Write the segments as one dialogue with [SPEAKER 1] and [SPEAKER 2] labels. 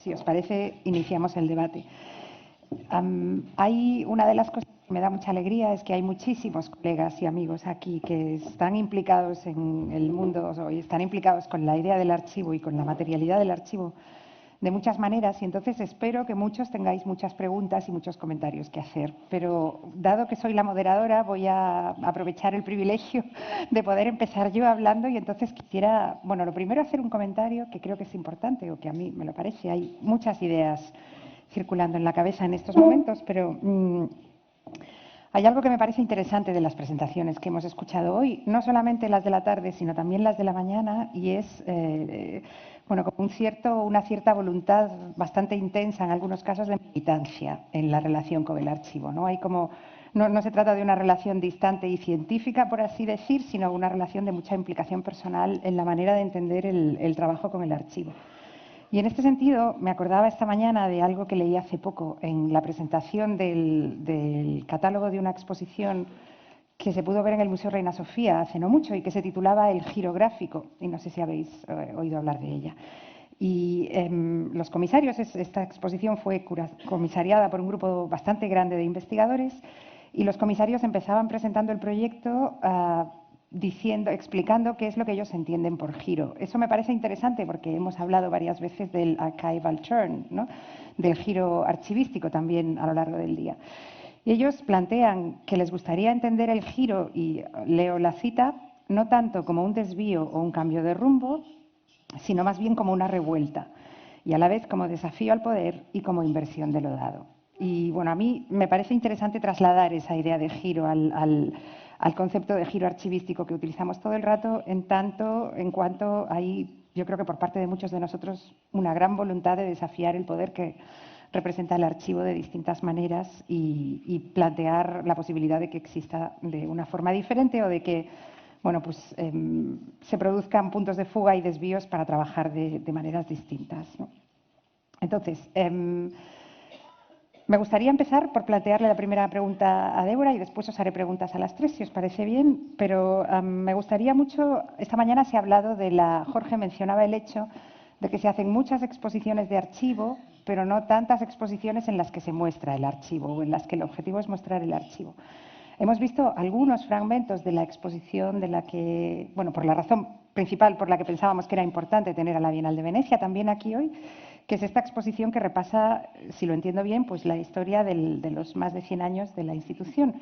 [SPEAKER 1] Si os parece, iniciamos el debate. Hay una de las cosas que me da mucha alegría es que hay muchísimos colegas y amigos aquí que están implicados en el mundo o están implicados con la idea del archivo y con la materialidad del archivo de muchas maneras, y entonces espero que muchos tengáis muchas preguntas y muchos comentarios que hacer. Pero dado que soy la moderadora, voy a aprovechar el privilegio de poder empezar yo hablando, y entonces quisiera, bueno, lo primero hacer un comentario que creo que es importante, o que a mí me lo parece. Hay muchas ideas circulando en la cabeza en estos momentos, pero hay algo que me parece interesante de las presentaciones que hemos escuchado hoy, no solamente las de la tarde, sino también las de la mañana, y es bueno, como una cierta voluntad bastante intensa, en algunos casos, de militancia en la relación con el archivo, ¿no? Hay como, no se trata de una relación distante y científica, por así decir, sino una relación de mucha implicación personal en la manera de entender el trabajo con el archivo. Y en este sentido, me acordaba esta mañana de algo que leí hace poco en la presentación del catálogo de una exposición que se pudo ver en el Museo Reina Sofía hace no mucho y que se titulaba El Girográfico, y no sé si habéis oído hablar de ella. Y los comisarios, esta exposición fue comisariada por un grupo bastante grande de investigadores, y los comisarios empezaban presentando el proyecto explicando qué es lo que ellos entienden por giro. Eso me parece interesante porque hemos hablado varias veces del archival turn, ¿no? Del giro archivístico también a lo largo del día. Y ellos plantean que les gustaría entender el giro, y leo la cita, no tanto como un desvío o un cambio de rumbo, sino más bien como una revuelta, y a la vez como desafío al poder y como inversión de lo dado. Y bueno, a mí me parece interesante trasladar esa idea de giro al concepto de giro archivístico que utilizamos todo el rato, en cuanto hay, yo creo que por parte de muchos de nosotros, una gran voluntad de desafiar el poder que representa el archivo de distintas maneras y plantear la posibilidad de que exista de una forma diferente, o de que bueno, pues, se produzcan puntos de fuga y desvíos para trabajar de maneras distintas, ¿no? Entonces, me gustaría empezar por plantearle la primera pregunta a Débora, y después os haré preguntas a las tres, si os parece bien. Pero me gustaría mucho, esta mañana se ha hablado Jorge mencionaba el hecho de que se hacen muchas exposiciones de archivo, pero no tantas exposiciones en las que se muestra el archivo, o en las que el objetivo es mostrar el archivo. Hemos visto algunos fragmentos de la exposición de la que, bueno, por la razón principal por la que pensábamos que era importante tener a la Bienal de Venecia también aquí hoy, que es esta exposición que repasa, si lo entiendo bien, pues la historia de los más de 100 años de la institución.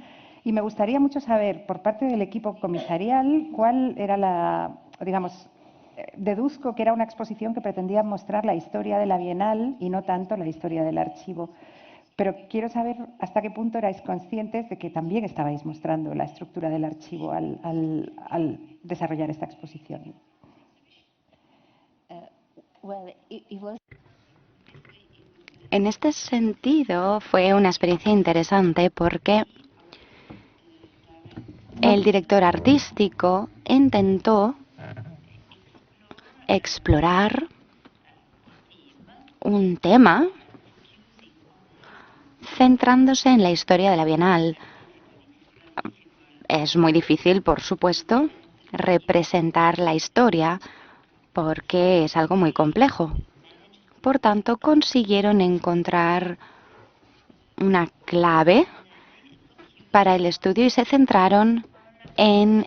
[SPEAKER 1] Y me gustaría mucho saber, por parte del equipo comisarial, cuál era digamos, deduzco que era una exposición que pretendía mostrar la historia de la Bienal y no tanto la historia del archivo. Pero quiero saber hasta qué punto erais conscientes de que también estabais mostrando la estructura del archivo al desarrollar esta exposición.
[SPEAKER 2] En este sentido, fue una experiencia interesante porque el director artístico intentó explorar un tema centrándose en la historia de la Bienal. Es muy difícil, por supuesto, representar la historia porque es algo muy complejo. Por tanto, consiguieron encontrar una clave para el estudio y se centraron en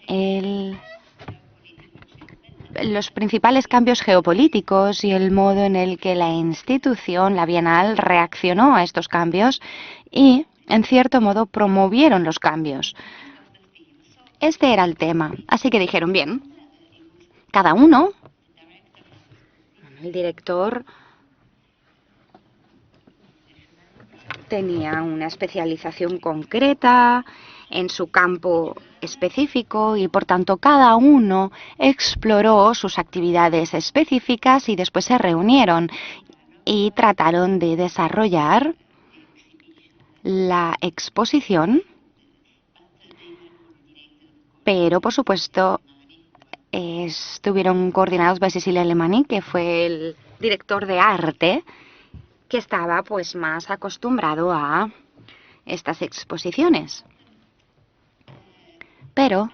[SPEAKER 2] los principales cambios geopolíticos y el modo en el que la institución, la Bienal, reaccionó a estos cambios y, en cierto modo, promovieron los cambios. Este era el tema. Así que dijeron, bien, cada uno, el director tenía una especialización concreta en su campo específico y, por tanto, cada uno exploró sus actividades específicas y después se reunieron y trataron de desarrollar la exposición, pero, por supuesto, estuvieron coordinados por Cecilia Alemany, que fue el director de arte, que estaba pues más acostumbrado a estas exposiciones. Pero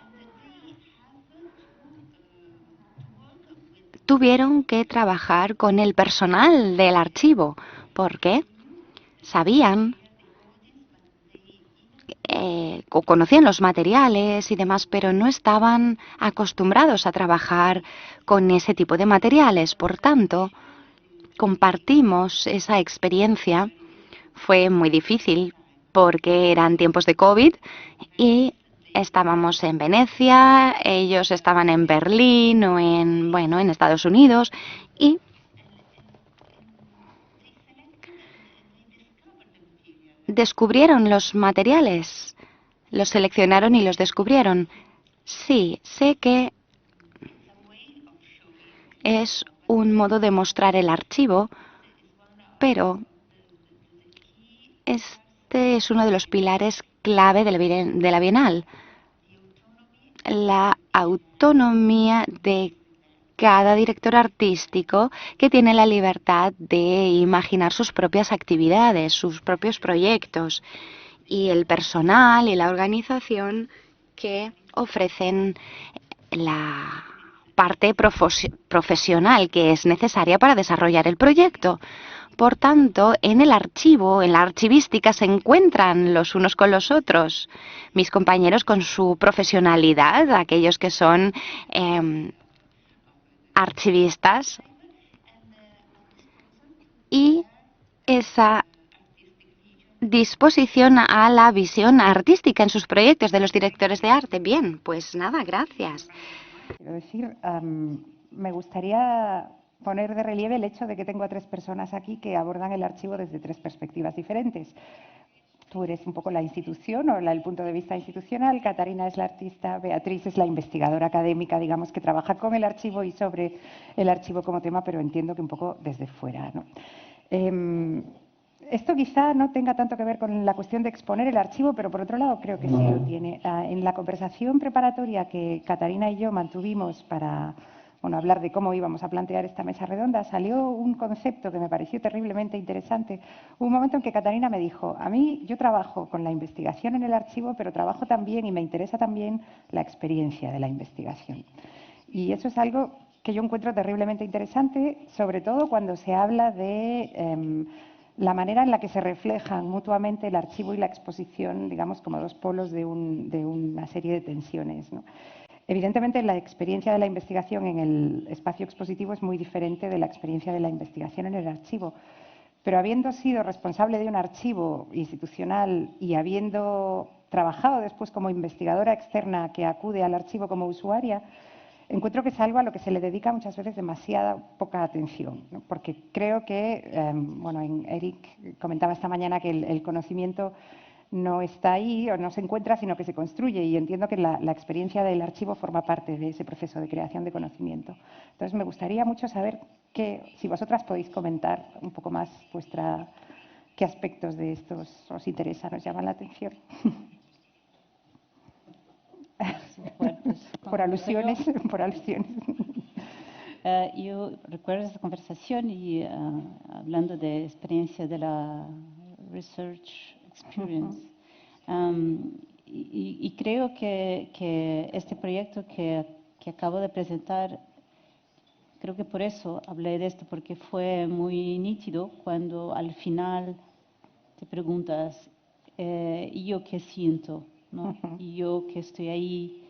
[SPEAKER 2] tuvieron que trabajar con el personal del archivo, porque sabían o conocían los materiales y demás, pero no estaban acostumbrados a trabajar con ese tipo de materiales. Por tanto, compartimos esa experiencia. Fue muy difícil porque eran tiempos de COVID y estábamos en Venecia, ellos estaban en Berlín o en Estados Unidos y descubrieron los materiales, los seleccionaron y los descubrieron. Sí, sé que es un modo de mostrar el archivo, pero este es uno de los pilares clave de la Bienal. La autonomía de cada director artístico, que tiene la libertad de imaginar sus propias actividades, sus propios proyectos, y el personal y la organización que ofrecen la parte profesional que es necesaria para desarrollar el proyecto. Por tanto, en el archivo, en la archivística, se encuentran los unos con los otros. Mis compañeros con su profesionalidad, aquellos que son archivistas, y esa disposición a la visión artística en sus proyectos de los directores de arte. Bien, pues nada, gracias.
[SPEAKER 1] Quiero decir, me gustaría poner de relieve el hecho de que tengo a 3 personas aquí que abordan el archivo desde 3 perspectivas diferentes. Tú eres un poco la institución o el punto de vista institucional, Catarina es la artista, Beatriz es la investigadora académica, digamos, que trabaja con el archivo y sobre el archivo como tema, pero entiendo que un poco desde fuera, ¿no? Esto quizá no tenga tanto que ver con la cuestión de exponer el archivo, pero por otro lado creo que sí lo tiene. En la conversación preparatoria que Catarina y yo mantuvimos para hablar de cómo íbamos a plantear esta mesa redonda, salió un concepto que me pareció terriblemente interesante. Hubo un momento en que Catarina me dijo, a mí yo trabajo con la investigación en el archivo, pero trabajo también y me interesa también la experiencia de la investigación. Y eso es algo que yo encuentro terriblemente interesante, sobre todo cuando se habla de la manera en la que se reflejan mutuamente el archivo y la exposición, digamos, como 2 polos de una serie de tensiones, ¿no? Evidentemente, la experiencia de la investigación en el espacio expositivo es muy diferente de la experiencia de la investigación en el archivo. Pero habiendo sido responsable de un archivo institucional y habiendo trabajado después como investigadora externa que acude al archivo como usuaria, encuentro que es algo a lo que se le dedica muchas veces demasiada poca atención, ¿no? Porque creo que, Eric comentaba esta mañana que el conocimiento no está ahí o no se encuentra, sino que se construye, y entiendo que la experiencia del archivo forma parte de ese proceso de creación de conocimiento. Entonces, me gustaría mucho saber si vosotras podéis comentar un poco más qué aspectos de estos os interesan, os llaman la atención.
[SPEAKER 3] Bueno, pues,
[SPEAKER 1] por alusiones.
[SPEAKER 3] Yo recuerdo esa conversación y hablando de experiencia de la research experience. Y creo que este proyecto que acabo de presentar, creo que por eso hablé de esto, porque fue muy nítido cuando al final te preguntas, ¿y yo qué siento? ¿No? Y yo que estoy ahí,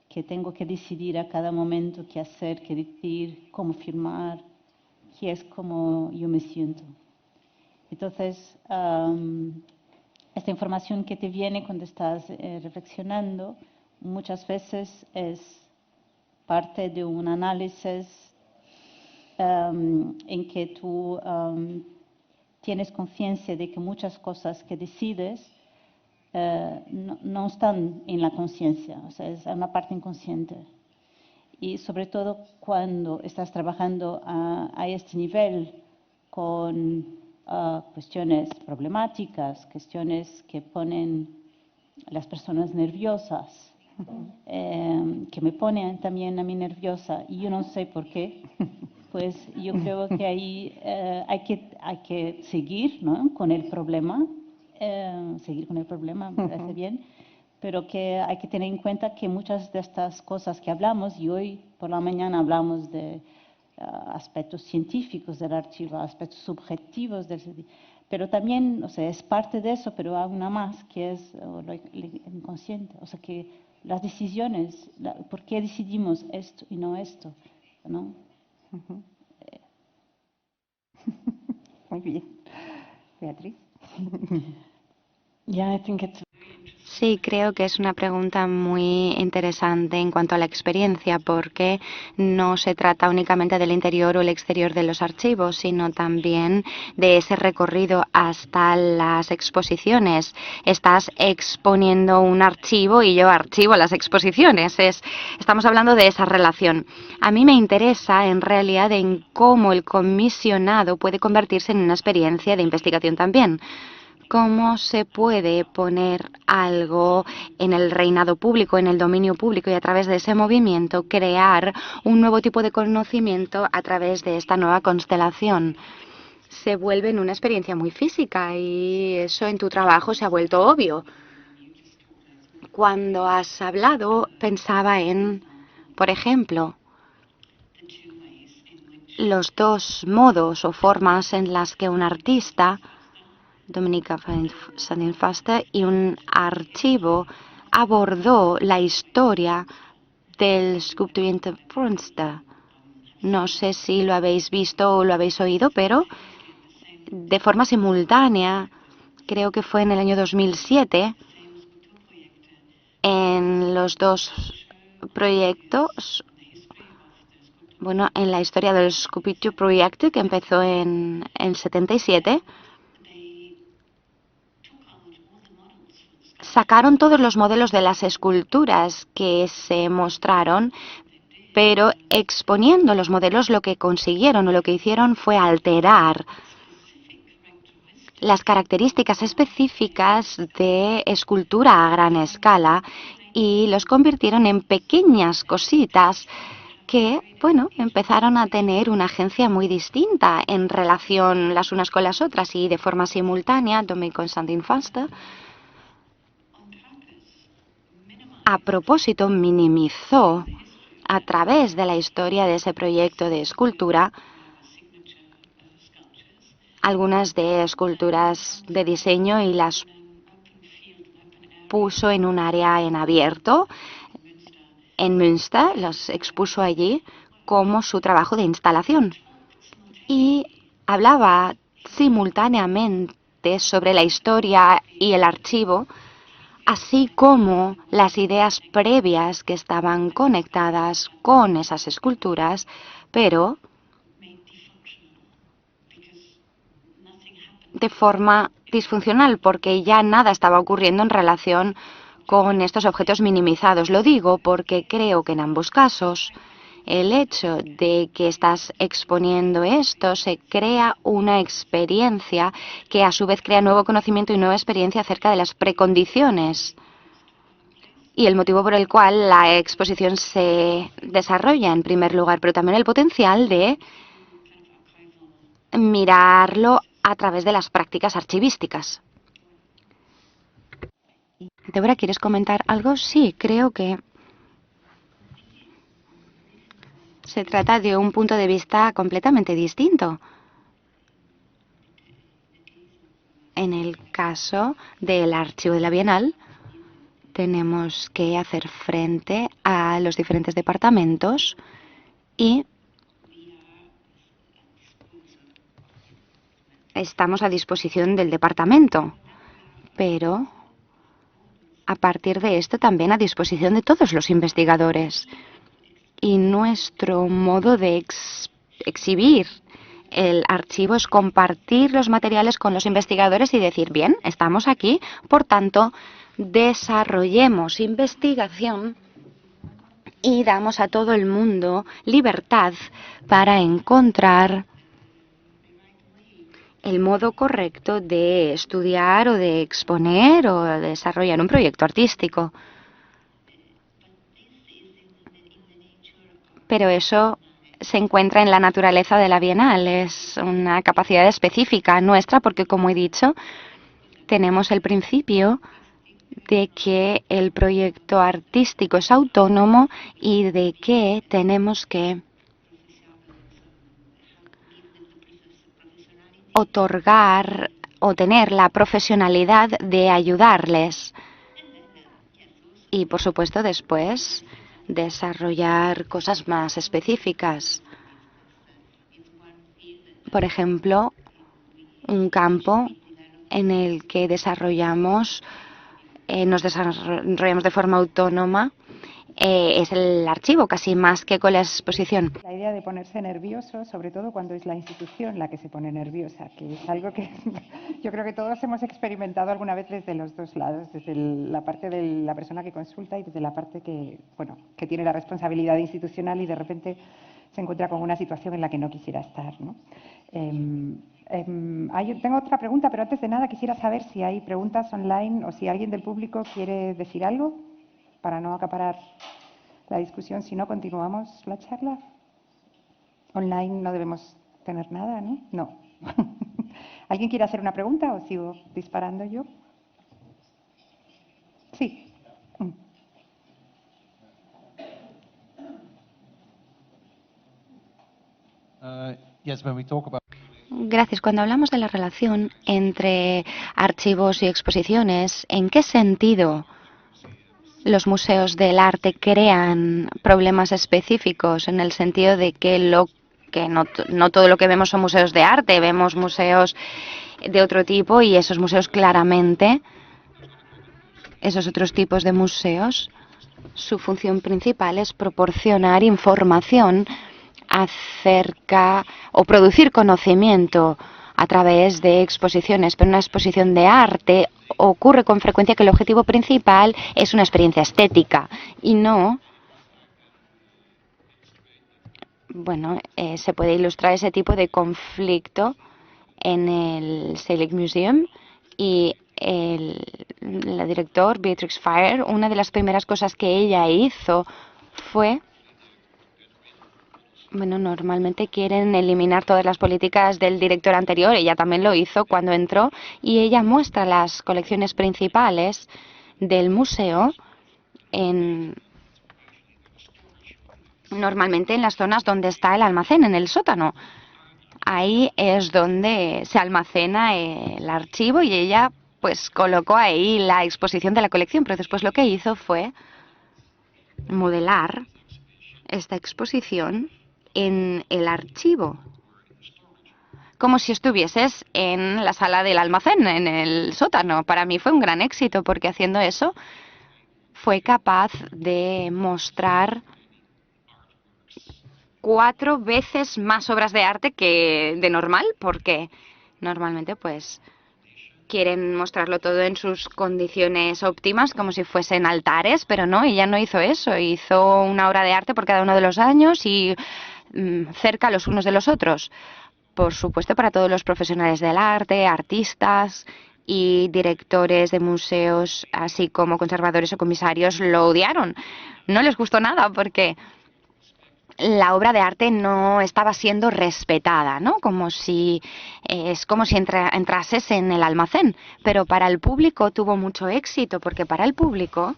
[SPEAKER 3] que tengo que decidir a cada momento qué hacer, qué decir, cómo firmar, qué es como yo me siento. Entonces, esta información que te viene cuando estás reflexionando, muchas veces es parte de un análisis en que tú tienes conciencia de que muchas cosas que decides no están en la conciencia, o sea, es una parte inconsciente. Y sobre todo cuando estás trabajando a este nivel con cuestiones problemáticas, cuestiones que ponen a las personas nerviosas, que me ponen también a mí nerviosa, y yo no sé por qué, pues yo creo que ahí hay que seguir, ¿no?, con el problema. Seguir con el problema, me parece bien, pero que hay que tener en cuenta que muchas de estas cosas que hablamos, y hoy por la mañana hablamos de aspectos científicos del archivo, aspectos subjetivos pero también, o sea, es parte de eso, pero hay una más que es lo inconsciente, o sea, que las decisiones, ¿por qué decidimos esto y no esto? ¿No?
[SPEAKER 1] Muy bien. Beatriz.
[SPEAKER 4] Yeah, I think it's
[SPEAKER 2] Sí, creo que es una pregunta muy interesante en cuanto a la experiencia, porque no se trata únicamente del interior o el exterior de los archivos, sino también de ese recorrido hasta las exposiciones. Estás exponiendo un archivo y yo archivo las exposiciones. Estamos hablando de esa relación. A mí me interesa en realidad en cómo el comisionado puede convertirse en una experiencia de investigación también. ¿Cómo se puede poner algo en el reinado público, en el dominio público y a través de ese movimiento crear un nuevo tipo de conocimiento a través de esta nueva constelación? Se vuelve en una experiencia muy física y eso en tu trabajo se ha vuelto obvio. Cuando has hablado, pensaba en, por ejemplo, los dos modos o formas en las que un artista, Dominica Sandin-Faster, y un archivo abordó la historia del Sculpturing Fronster. No sé si lo habéis visto o lo habéis oído, pero de forma simultánea, creo que fue en el año 2007, en los dos proyectos, bueno, en la historia del Sculpture Project, que empezó en el 77, sacaron todos los modelos de las esculturas que se mostraron, pero exponiendo los modelos lo que consiguieron o lo que hicieron fue alterar las características específicas de escultura a gran escala y los convirtieron en pequeñas cositas que, bueno, empezaron a tener una agencia muy distinta en relación las unas con las otras y de forma simultánea. Dominic Sandin-Faster, a propósito, minimizó a través de la historia de ese proyecto de escultura algunas de esculturas de diseño y las puso en un área en abierto en Münster, las expuso allí como su trabajo de instalación. Y hablaba simultáneamente sobre la historia y el archivo, así como las ideas previas que estaban conectadas con esas esculturas, pero de forma disfuncional, porque ya nada estaba ocurriendo en relación con estos objetos minimizados. Lo digo porque creo que en ambos casos el hecho de que estás exponiendo esto se crea una experiencia que a su vez crea nuevo conocimiento y nueva experiencia acerca de las precondiciones y el motivo por el cual la exposición se desarrolla en primer lugar, pero también el potencial de mirarlo a través de las prácticas archivísticas. Débora, ¿quieres comentar algo? Sí, creo que se trata de un punto de vista completamente distinto. En el caso del archivo de la Bienal, tenemos que hacer frente a los diferentes departamentos y estamos a disposición del departamento, pero a partir de esto también a disposición de todos los investigadores. Y nuestro modo de exhibir el archivo es compartir los materiales con los investigadores y decir, bien, estamos aquí, por tanto, desarrollemos investigación y damos a todo el mundo libertad para encontrar el modo correcto de estudiar o de exponer o de desarrollar un proyecto artístico. Pero eso se encuentra en la naturaleza de la Bienal. Es una capacidad específica nuestra porque, como he dicho, tenemos el principio de que el proyecto artístico es autónomo y de que tenemos que otorgar o tener la profesionalidad de ayudarles. Y, por supuesto, después desarrollar cosas más específicas. Por ejemplo, un campo en el que nos desarrollamos de forma autónoma es el archivo, casi más que con la exposición.
[SPEAKER 1] La idea de ponerse nervioso, sobre todo cuando es la institución la que se pone nerviosa, que es algo que yo creo que todos hemos experimentado alguna vez desde los dos lados, desde la parte de la persona que consulta y desde la parte que tiene la responsabilidad institucional y de repente se encuentra con una situación en la que no quisiera estar, ¿no? Tengo otra pregunta, pero antes de nada quisiera saber si hay preguntas online o si alguien del público quiere decir algo para no acaparar la discusión. Si no, continuamos la charla. Online no debemos tener nada, ¿no? No. ¿Alguien quiere hacer una pregunta o sigo disparando yo? Sí.
[SPEAKER 2] Gracias. Cuando hablamos de la relación entre archivos y exposiciones, ¿en qué sentido los museos del arte crean problemas específicos? En el sentido de que no todo lo que vemos son museos de arte, vemos museos de otro tipo y esos museos claramente, esos otros tipos de museos, su función principal es proporcionar información acerca o producir conocimiento a través de exposiciones, pero una exposición de arte ocurre con frecuencia que el objetivo principal es una experiencia estética y no. Bueno, se puede ilustrar ese tipo de conflicto en el Selig Museum y la directora Beatrix Fire, una de las primeras cosas que ella hizo fue, normalmente quieren eliminar todas las políticas del director anterior, ella también lo hizo cuando entró, y ella muestra las colecciones principales del museo normalmente en las zonas donde está el almacén, en el sótano. Ahí es donde se almacena el archivo y ella pues colocó ahí la exposición de la colección, pero después lo que hizo fue modelar esta exposición en el archivo, como si estuvieses en la sala del almacén, en el sótano. Para mí fue un gran éxito porque haciendo eso fue capaz de mostrar 4 veces más obras de arte que de normal, porque normalmente pues quieren mostrarlo todo en sus condiciones óptimas, como si fuesen altares, pero no, ella no hizo eso. Hizo una obra de arte por cada uno de los años y cerca los unos de los otros. Por supuesto, para todos los profesionales del arte, artistas y directores de museos, así como conservadores o comisarios, lo odiaron. No les gustó nada porque la obra de arte no estaba siendo respetada, ¿no? Es como si entrases en el almacén. Pero para el público tuvo mucho éxito, porque para el público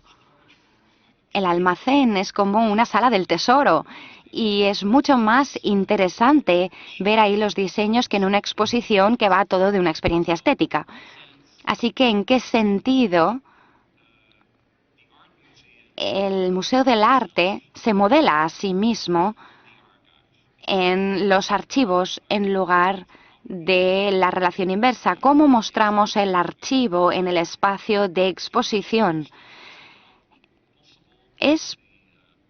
[SPEAKER 2] el almacén es como una sala del tesoro y es mucho más interesante ver ahí los diseños que en una exposición que va todo de una experiencia estética. Así que, ¿en qué sentido el Museo del Arte se modela a sí mismo en los archivos en lugar de la relación inversa? ¿Cómo mostramos el archivo en el espacio de exposición? ¿Es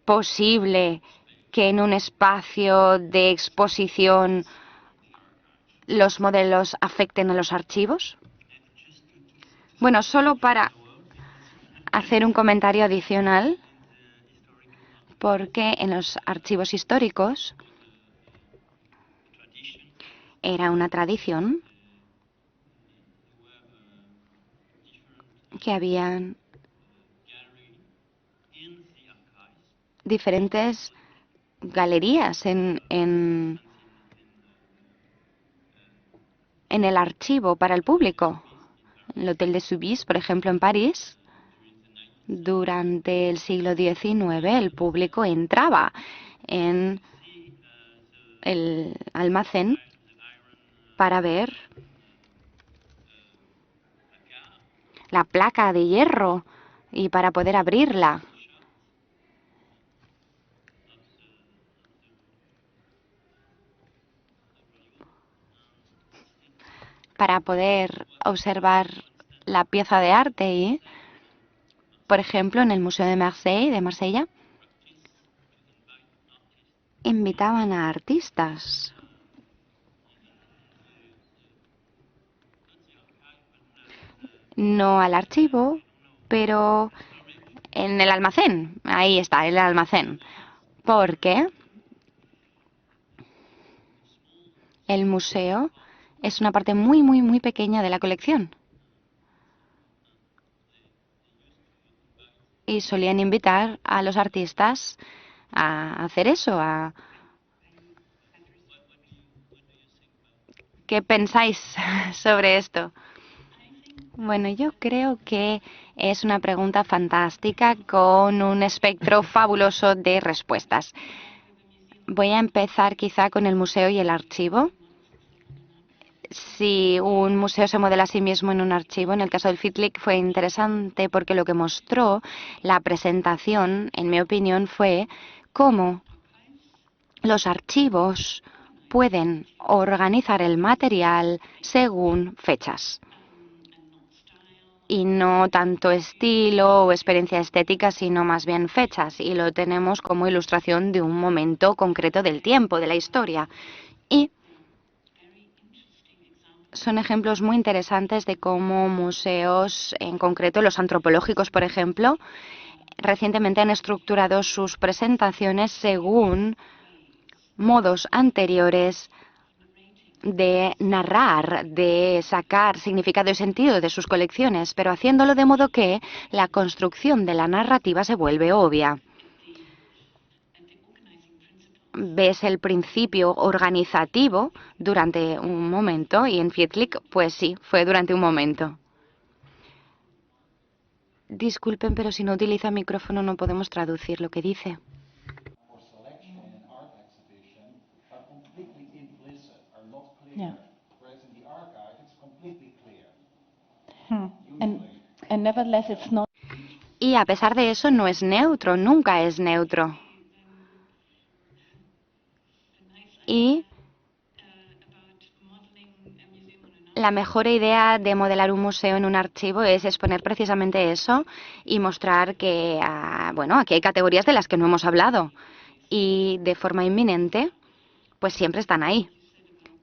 [SPEAKER 2] posible que en un espacio de exposición los modelos afecten a los archivos? Bueno, solo para hacer un comentario adicional, porque en los archivos históricos era una tradición que habían diferentes galerías en el archivo para el público. El Hotel de Soubise, por ejemplo, en París, durante el siglo XIX, el público entraba en el almacén para ver la placa de hierro y para poder abrirla. Para poder observar la pieza de arte y, por ejemplo, en el Museo de Marsella, invitaban a artistas. No al archivo, pero en el almacén. Ahí está, en el almacén. Porque el museo es una parte muy, muy, muy pequeña de la colección. Y solían invitar a los artistas a hacer eso. ¿Qué pensáis sobre esto? Bueno, yo creo que es una pregunta fantástica con un espectro fabuloso de respuestas. Voy a empezar quizá con el museo y el archivo. Si un museo se modela a sí mismo en un archivo, en el caso del FITLIC fue interesante porque lo que mostró la presentación, en mi opinión, fue cómo los archivos pueden organizar el material según fechas. Y no tanto estilo o experiencia estética, sino más bien fechas. Y lo tenemos como ilustración de un momento concreto del tiempo, de la historia. Y son ejemplos muy interesantes de cómo museos, en concreto los antropológicos, por ejemplo, recientemente han estructurado sus presentaciones según modos anteriores de narrar, de sacar significado y sentido de sus colecciones, pero haciéndolo de modo que la construcción de la narrativa se vuelve obvia. Ves el principio organizativo durante un momento y en FITLIC, pues sí, fue durante un momento. Disculpen, pero si no utiliza micrófono no podemos traducir lo que dice.
[SPEAKER 3] Yeah. And nevertheless, it's not.
[SPEAKER 2] Y a pesar de eso no es neutro, nunca es neutro. Y la mejor idea de modelar un museo en un archivo es exponer precisamente eso y mostrar que, bueno, aquí hay categorías de las que no hemos hablado y de forma inminente, pues siempre están ahí.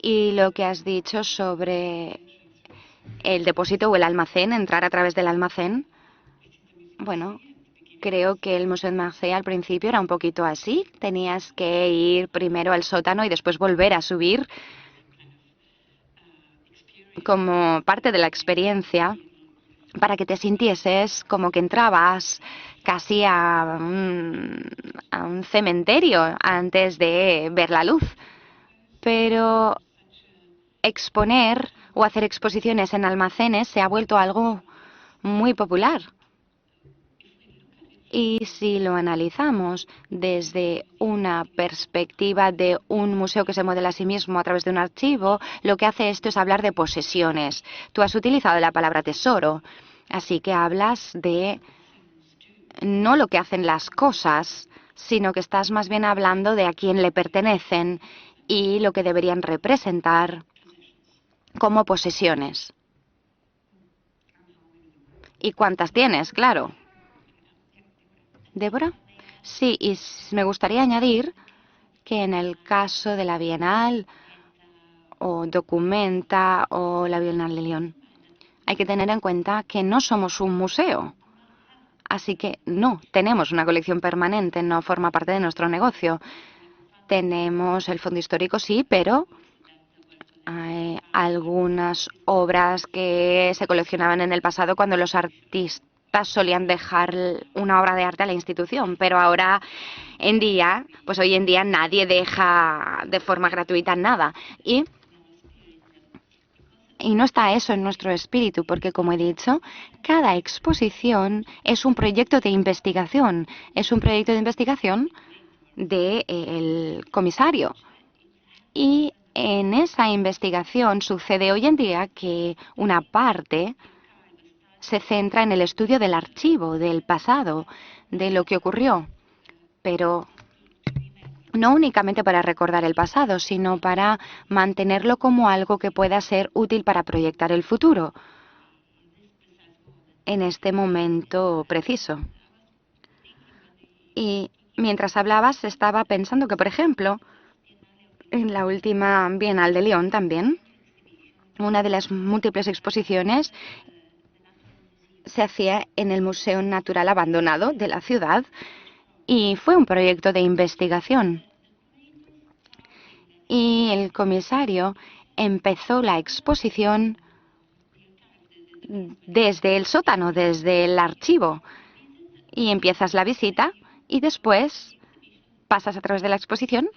[SPEAKER 2] Y lo que has dicho sobre el depósito o el almacén, entrar a través del almacén, bueno, creo que el Museo de Marsella al principio era un poquito así. Tenías que ir primero al sótano y después volver a subir como parte de la experiencia para que te sintieses como que entrabas casi a un cementerio antes de ver la luz. Pero exponer o hacer exposiciones en almacenes se ha vuelto algo muy popular. Y si lo analizamos desde una perspectiva de un museo que se modela a sí mismo a través de un archivo, lo que hace esto es hablar de posesiones. Tú has utilizado la palabra tesoro, así que hablas de no lo que hacen las cosas, sino que estás más bien hablando de a quién le pertenecen y lo que deberían representar como posesiones. ¿Y cuántas tienes? Claro. ¿Débora? Sí, y me gustaría añadir que en el caso de la Bienal o Documenta o la Bienal de León, hay que tener en cuenta que no somos un museo. Así que no tenemos una colección permanente, no forma parte de nuestro negocio. Tenemos el fondo histórico, sí, pero hay algunas obras que se coleccionaban en el pasado cuando los artistas solían dejar una obra de arte a la institución, pero ahora en día, pues hoy en día nadie deja de forma gratuita nada. Y no está eso en nuestro espíritu, porque como he dicho, cada exposición es un proyecto de investigación, del comisario. Y en esa investigación sucede hoy en día que una parte se centra en el estudio del archivo, del pasado, de lo que ocurrió, pero no únicamente para recordar el pasado, sino para mantenerlo como algo que pueda ser útil para proyectar el futuro en este momento preciso. Y mientras hablabas estaba pensando que, por ejemplo, en la última Bienal de León también, una de las múltiples exposiciones se hacía en el Museo Natural Abandonado de la ciudad y fue un proyecto de investigación. Y el comisario empezó la exposición desde el sótano, desde el archivo. Y empiezas la visita y después pasas a través de la exposición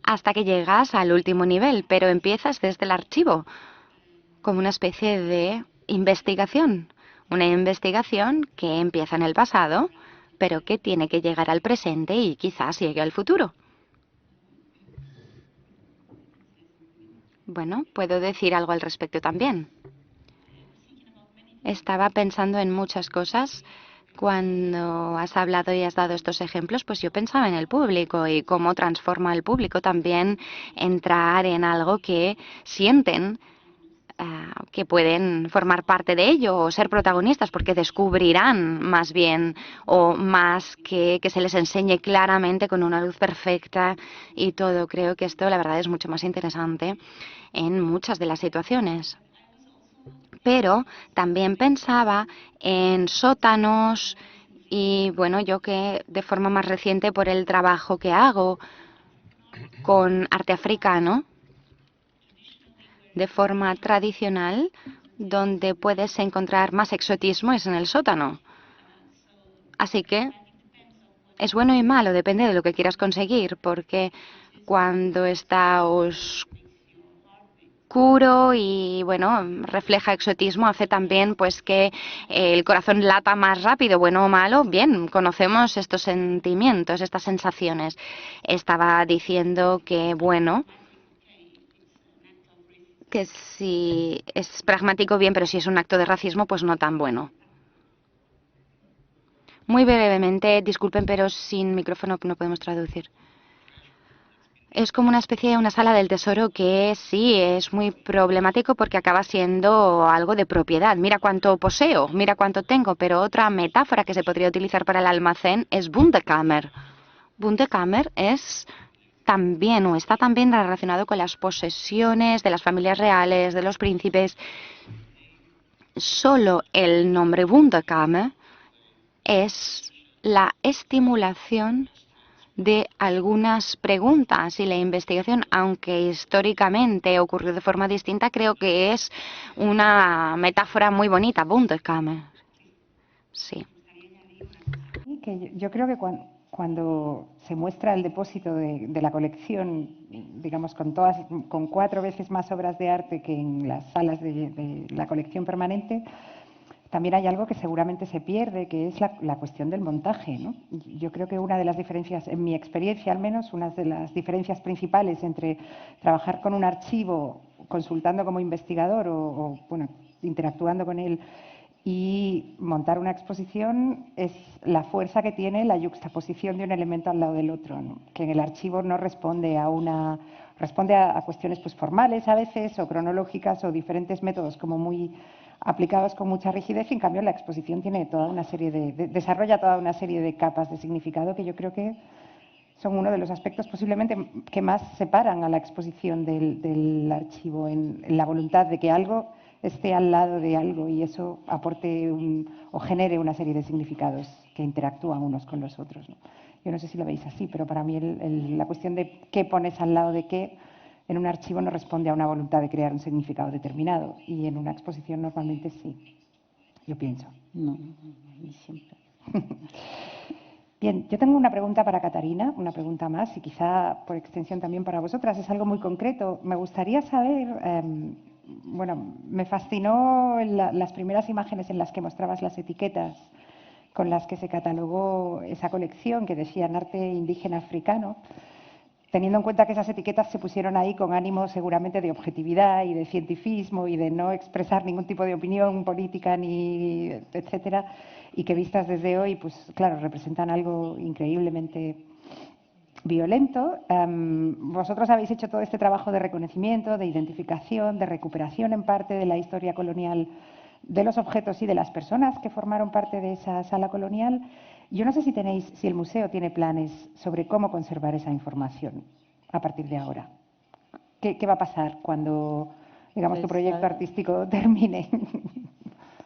[SPEAKER 2] hasta que llegas al último nivel, pero empiezas desde el archivo, como una especie de investigación. Una investigación que empieza en el pasado, pero que tiene que llegar al presente y quizás llegue al futuro. Bueno, puedo decir algo al respecto también. Estaba pensando en muchas cosas. Cuando has hablado y has dado estos ejemplos, pues yo pensaba en el público y cómo transforma el público también entrar en algo que sienten, que pueden formar parte de ello o ser protagonistas, porque descubrirán más bien o más que se les enseñe claramente con una luz perfecta y todo. Creo que esto, la verdad, es mucho más interesante en muchas de las situaciones. Pero también pensaba en sótanos y, bueno, yo que de forma más reciente por el trabajo que hago con arte africano, de forma tradicional, donde puedes encontrar más exotismo es en el sótano. Así que es bueno y malo, depende de lo que quieras conseguir, porque cuando está oscuro y bueno, refleja exotismo, hace también pues que el corazón lata más rápido, bueno o malo, bien, conocemos estos sentimientos, estas sensaciones. Estaba diciendo que bueno, que si es pragmático bien, pero si es un acto de racismo, pues no tan bueno. Muy brevemente, disculpen, pero sin micrófono no podemos traducir. Es como una especie de una sala del tesoro que sí es muy problemático porque acaba siendo algo de propiedad. Mira cuánto poseo, mira cuánto tengo, pero otra metáfora que se podría utilizar para el almacén es Wunderkammer. Wunderkammer es también o está también relacionado con las posesiones de las familias reales, de los príncipes. Solo el nombre Wunderkammer es la estimulación de algunas preguntas y la investigación, aunque históricamente ocurrió de forma distinta, creo que es una metáfora muy bonita, Wunderkammer. Sí.
[SPEAKER 1] Y que yo creo que cuando se muestra el depósito de la colección, digamos, con 4 veces más obras de arte que en las salas de la colección permanente, también hay algo que seguramente se pierde, que es la cuestión del montaje, ¿no? Yo creo que una de las diferencias, en mi experiencia al menos, una de las diferencias principales entre trabajar con un archivo, consultando como investigador o bueno, interactuando con él, y montar una exposición es la fuerza que tiene la yuxtaposición de un elemento al lado del otro, ¿no? Que en el archivo no responde responde a cuestiones pues formales a veces o cronológicas o diferentes métodos como muy aplicados con mucha rigidez, y en cambio la exposición tiene toda una serie desarrolla toda una serie de capas de significado que yo creo que son uno de los aspectos posiblemente que más separan a la exposición del archivo, en la voluntad de que algo esté al lado de algo y eso aporte o genere una serie de significados que interactúan unos con los otros, ¿no? Yo no sé si lo veis así, pero para mí la cuestión de qué pones al lado de qué en un archivo no responde a una voluntad de crear un significado determinado y en una exposición normalmente sí, yo pienso.
[SPEAKER 3] No, siempre.
[SPEAKER 1] Bien, yo tengo una pregunta para Catarina, una pregunta más y quizá por extensión también para vosotras. Es algo muy concreto. Me gustaría saber, bueno, me fascinó las primeras imágenes en las que mostrabas las etiquetas con las que se catalogó esa colección que decían arte indígena africano. teniendo en cuenta que esas etiquetas se pusieron ahí con ánimo seguramente de objetividad y de cientifismo y de no expresar ningún tipo de opinión política ni etcétera, y que vistas desde hoy, pues claro, representan algo increíblemente violento. Vosotros habéis hecho todo este trabajo de reconocimiento, de identificación, de recuperación en parte de la historia colonial de los objetos y de las personas que formaron parte de esa sala colonial. Yo no sé si el museo tiene planes sobre cómo conservar esa información a partir de ahora. ¿Qué va a pasar cuando, digamos, tu
[SPEAKER 3] Pues,
[SPEAKER 1] proyecto artístico termine?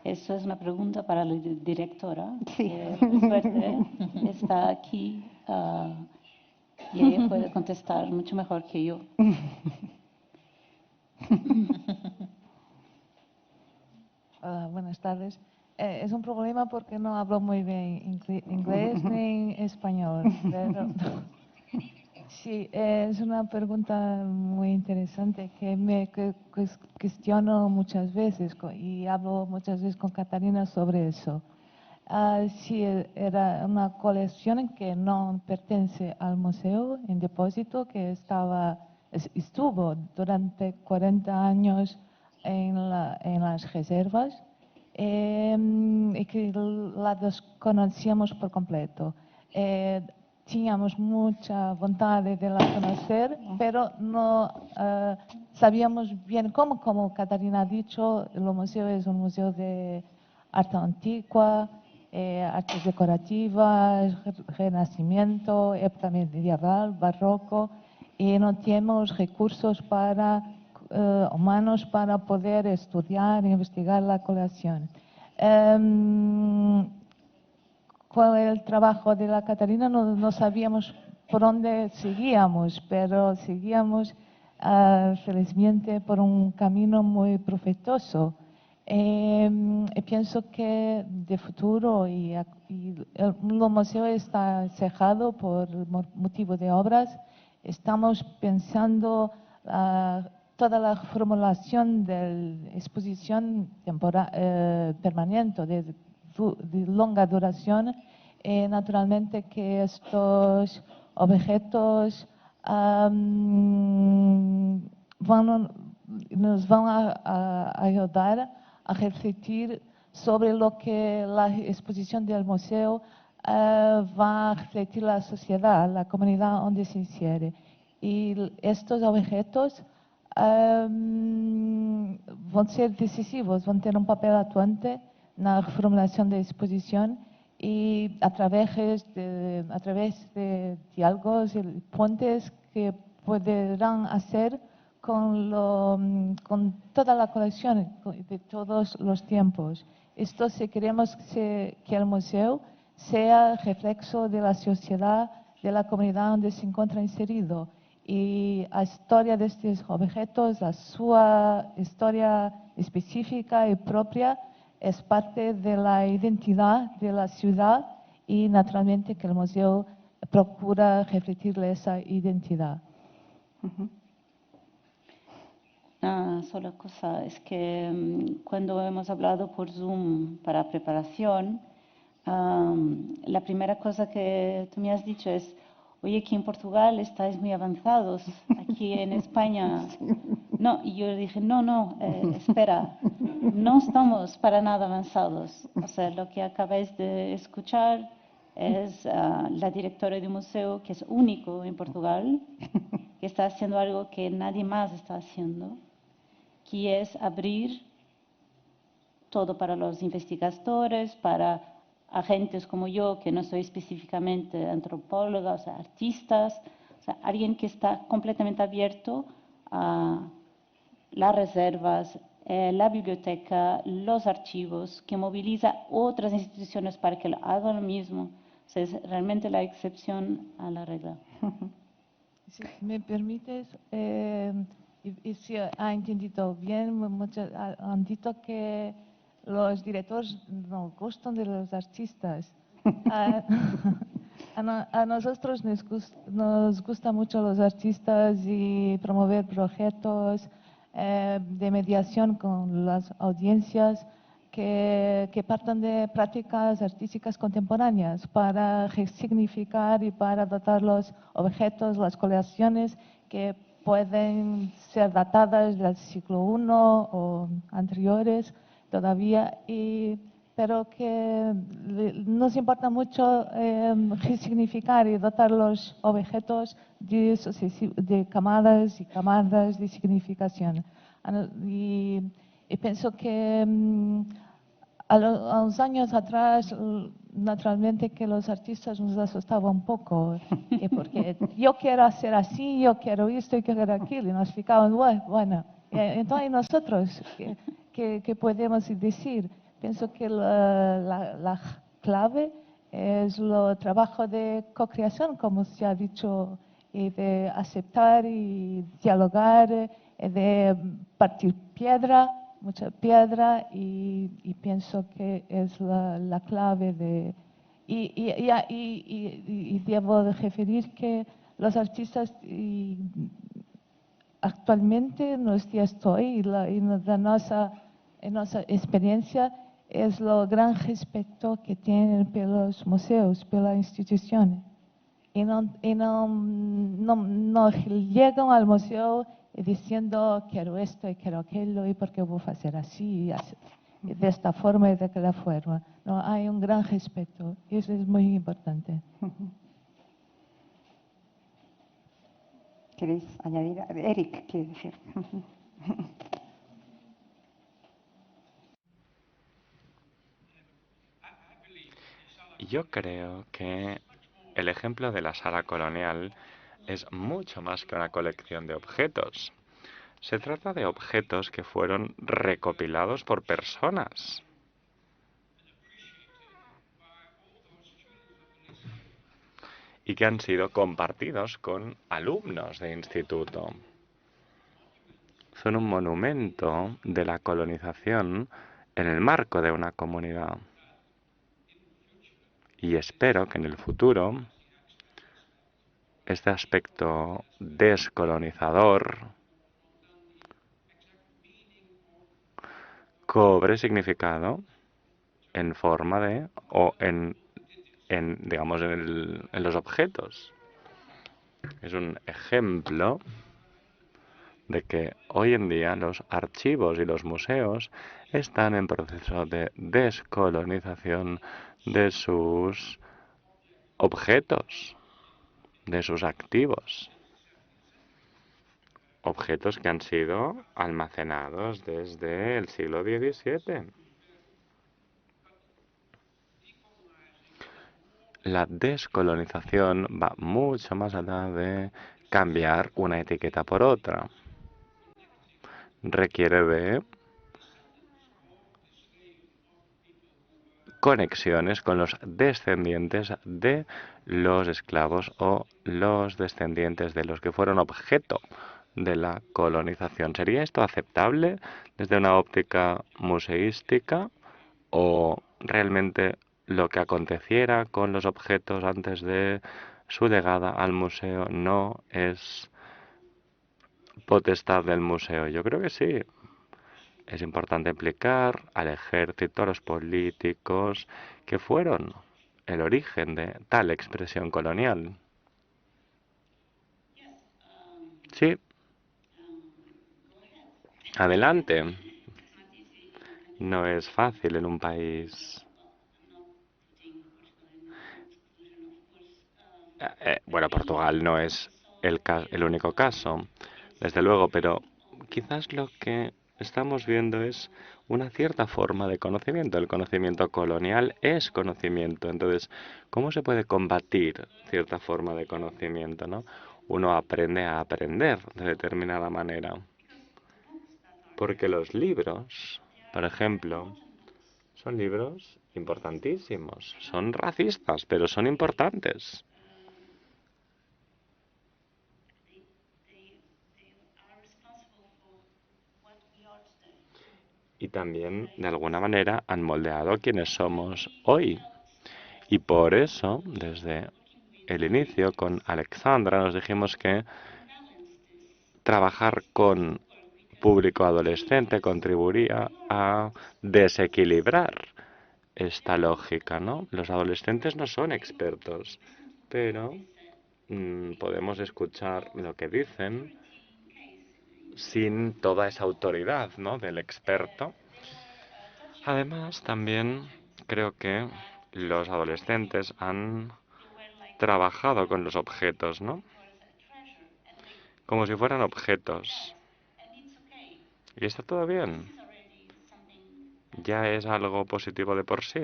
[SPEAKER 3] eso es una pregunta para la directora,
[SPEAKER 1] Sí.
[SPEAKER 3] que por suerte está aquí y ella puede contestar mucho mejor que yo.
[SPEAKER 4] Hola, buenas tardes. Es un problema porque no hablo muy bien inglés ni español, pero sí, es una pregunta muy interesante que cuestiono muchas veces y hablo muchas veces con Catarina sobre eso. Sí, era una colección que no pertenece al museo en depósito, que estuvo durante 40 años en las reservas y que la desconocíamos por completo. Teníamos mucha voluntad de la conocer, pero no sabíamos bien cómo. Como Catarina ha dicho, el museo es un museo de arte antigua, artes decorativas, renacimiento, época medieval, barroco, y no tenemos recursos humanos para poder estudiar e investigar la colección. Con el trabajo de la Catarina no sabíamos por dónde seguíamos, pero seguíamos felizmente por un camino muy profetoso. Pienso que de futuro el museo está cerrado por motivo de obras. Estamos pensando toda la formulación de la exposición permanente de longa duración. Naturalmente que estos objetos nos van a ayudar a refletir sobre lo que la exposición del museo va a refletir la sociedad, la comunidad donde se infiere. Y estos objetos van a ser decisivos, van a tener un papel actuante en la formulación de exposición y a través de diálogos y puentes que podrán hacer con toda la colección de todos los tiempos. Esto si queremos que el museo sea reflexo de la sociedad, de la comunidad donde se encuentra inserido. Y la historia de estos objetos, la su historia específica y propia, es parte de la identidad de la ciudad y naturalmente que el museo procura refletirle esa identidad.
[SPEAKER 3] Una sola cosa es que cuando hemos hablado por Zoom para preparación, la primera cosa que tú me has dicho es, oye, que en Portugal estáis muy avanzados, aquí en España. No, y yo dije, no, espera, no estamos para nada avanzados. O sea, lo que acabáis de escuchar es la directora de un museo que es único en Portugal, que está haciendo algo que nadie más está haciendo, que es abrir todo para los investigadores, para agentes como yo, que no soy específicamente antropóloga, o sea, artistas, o sea, alguien que está completamente abierto a las reservas, la biblioteca, los archivos, que moviliza otras instituciones para que hagan lo mismo. O sea, es realmente la excepción a la regla.
[SPEAKER 4] Si me permites, y si ha entendido bien, han dicho que los directores no gustan de los artistas. A nosotros nos gustan mucho los artistas y promover proyectos de mediación con las audiencias. que partan de prácticas artísticas contemporáneas para resignificar y para dotar los objetos, las colecciones que pueden ser datadas del siglo I o anteriores todavía, pero que nos importa mucho resignificar y dotar los objetos de camadas y camadas de significación. Y pienso que a unos años atrás, naturalmente que los artistas nos asustaban un poco, porque yo quiero hacer así, yo quiero esto y quiero aquello, y nos ficaban, bueno, entonces nosotros, ¿qué podemos decir? Pienso que la clave es el trabajo de co-creación, como se ha dicho, y de aceptar y dialogar, de partir piedra, mucha piedra, y pienso que es la clave de... Y debo de referir que los artistas actualmente en los días hoy, en nuestra experiencia, es lo gran respeto que tienen por los museos, por las instituciones. Y no llegan al museo diciendo quiero esto y quiero aquello y por qué voy a hacer así, y de esta forma y de aquella forma. No, hay un gran respeto y eso es muy importante.
[SPEAKER 1] ¿Queréis añadir? Eric, quiere decir.
[SPEAKER 5] Yo creo que el ejemplo de la sala colonial es mucho más que una colección de objetos. Se trata de objetos que fueron recopilados por personas. Y que han sido compartidos con alumnos de instituto. Son un monumento de la colonización en el marco de una comunidad. Y espero que en el futuro este aspecto descolonizador cobre significado en forma de, o digamos, en los objetos. Es un ejemplo de que hoy en día los archivos y los museos están en proceso de descolonización de sus objetos, de sus activos. Objetos que han sido almacenados desde el siglo XVII. La descolonización va mucho más allá de cambiar una etiqueta por otra. Requiere de conexiones con los descendientes de los esclavos o los descendientes de los que fueron objeto de la colonización. ¿Sería esto aceptable desde una óptica museística o realmente lo que aconteciera con los objetos antes de su llegada al museo no es potestad del museo? Yo creo que sí. Es importante implicar al ejército, a los políticos, que fueron el origen de tal expresión colonial. Sí. Adelante. No es fácil en un país. Bueno, Portugal no es el único caso, desde luego, pero quizás lo que estamos viendo es una cierta forma de conocimiento. El conocimiento colonial es conocimiento. Entonces, ¿cómo se puede combatir cierta forma de conocimiento, no? Uno aprende a aprender de determinada manera. Porque los libros, por ejemplo, son libros importantísimos. Son racistas, pero son importantes. Y también, de alguna manera, han moldeado quienes somos hoy. Y por eso, desde el inicio, con Alexandra, nos dijimos que trabajar con público adolescente contribuiría a desequilibrar esta lógica, ¿no? Los adolescentes no son expertos, pero podemos escuchar lo que dicen sin toda esa autoridad, ¿no?, del experto. Además, también creo que los adolescentes han trabajado con los objetos, ¿no?, como si fueran objetos. Y está todo bien. Ya es algo positivo de por sí.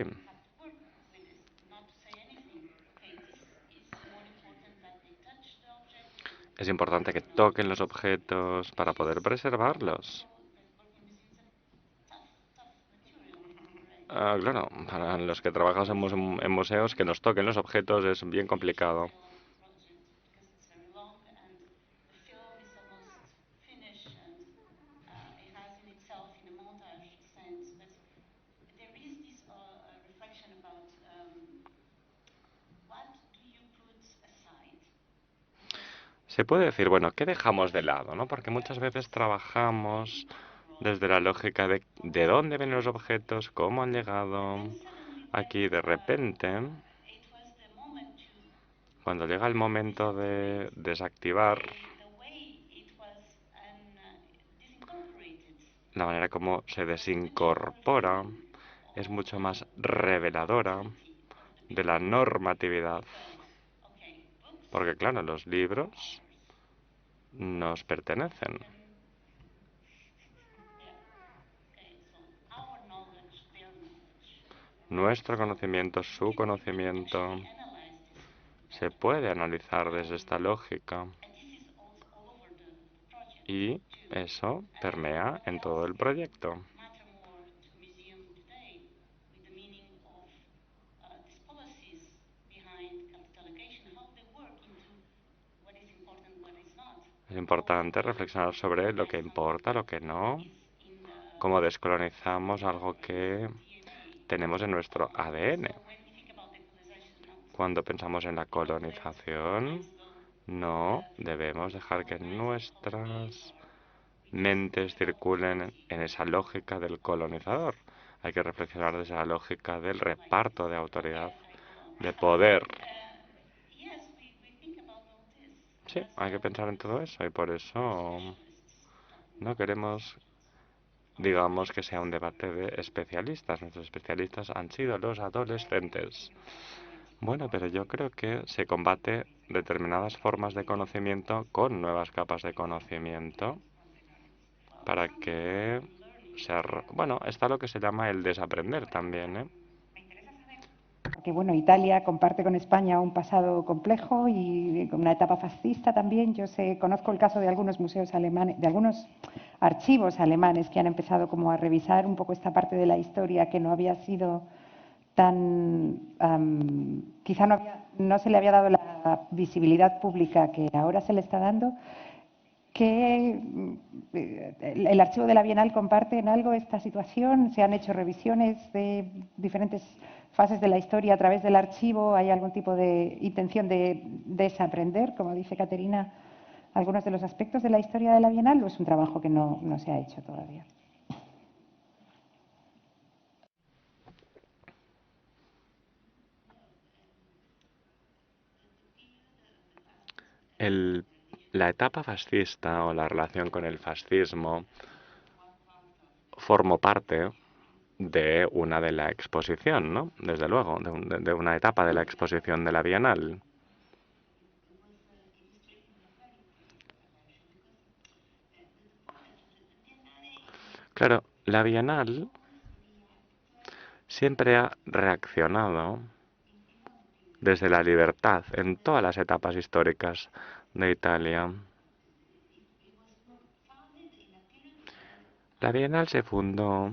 [SPEAKER 5] Es importante que toquen los objetos para poder preservarlos. Claro, para los que trabajamos en museos, que nos toquen los objetos es bien complicado. Se puede decir, bueno, ¿qué dejamos de lado, no? Porque muchas veces trabajamos desde la lógica de dónde vienen los objetos, cómo han llegado aquí de repente. Cuando llega el momento de desactivar, la manera como se desincorpora es mucho más reveladora de la normatividad. Porque claro, los libros nos pertenecen. Nuestro conocimiento, su conocimiento, se puede analizar desde esta lógica. Y eso permea en todo el proyecto. Es importante reflexionar sobre lo que importa, lo que no, cómo descolonizamos algo que tenemos en nuestro ADN. Cuando pensamos en la colonización, no debemos dejar que nuestras mentes circulen en esa lógica del colonizador. Hay que reflexionar desde la lógica del reparto de autoridad, de poder. Sí, hay que pensar en todo eso y por eso no queremos, digamos, que sea un debate de especialistas. Nuestros especialistas han sido los adolescentes. Bueno, pero yo creo que se combate determinadas formas de conocimiento con nuevas capas de conocimiento para que bueno, está lo que se llama el desaprender también, ¿eh?
[SPEAKER 1] Que bueno, Italia comparte con España un pasado complejo y una etapa fascista también. Conozco el caso de algunos museos alemanes, de algunos archivos alemanes que han empezado como a revisar un poco esta parte de la historia que no había sido tan, quizá no se le había dado la visibilidad pública que ahora se le está dando. Que el archivo de la Bienal comparte en algo esta situación. Se han hecho revisiones de diferentes fases de la historia a través del archivo. ¿Hay algún tipo de intención de desaprender, como dice Caterina, algunos de los aspectos de la historia de la Bienal, o es un trabajo que no se ha hecho todavía?
[SPEAKER 5] La etapa fascista o la relación con el fascismo formó parte de una de la exposición, ¿no? Desde luego, de una etapa de la exposición de la Bienal. Claro, la Bienal siempre ha reaccionado desde la libertad en todas las etapas históricas de Italia. La Bienal se fundó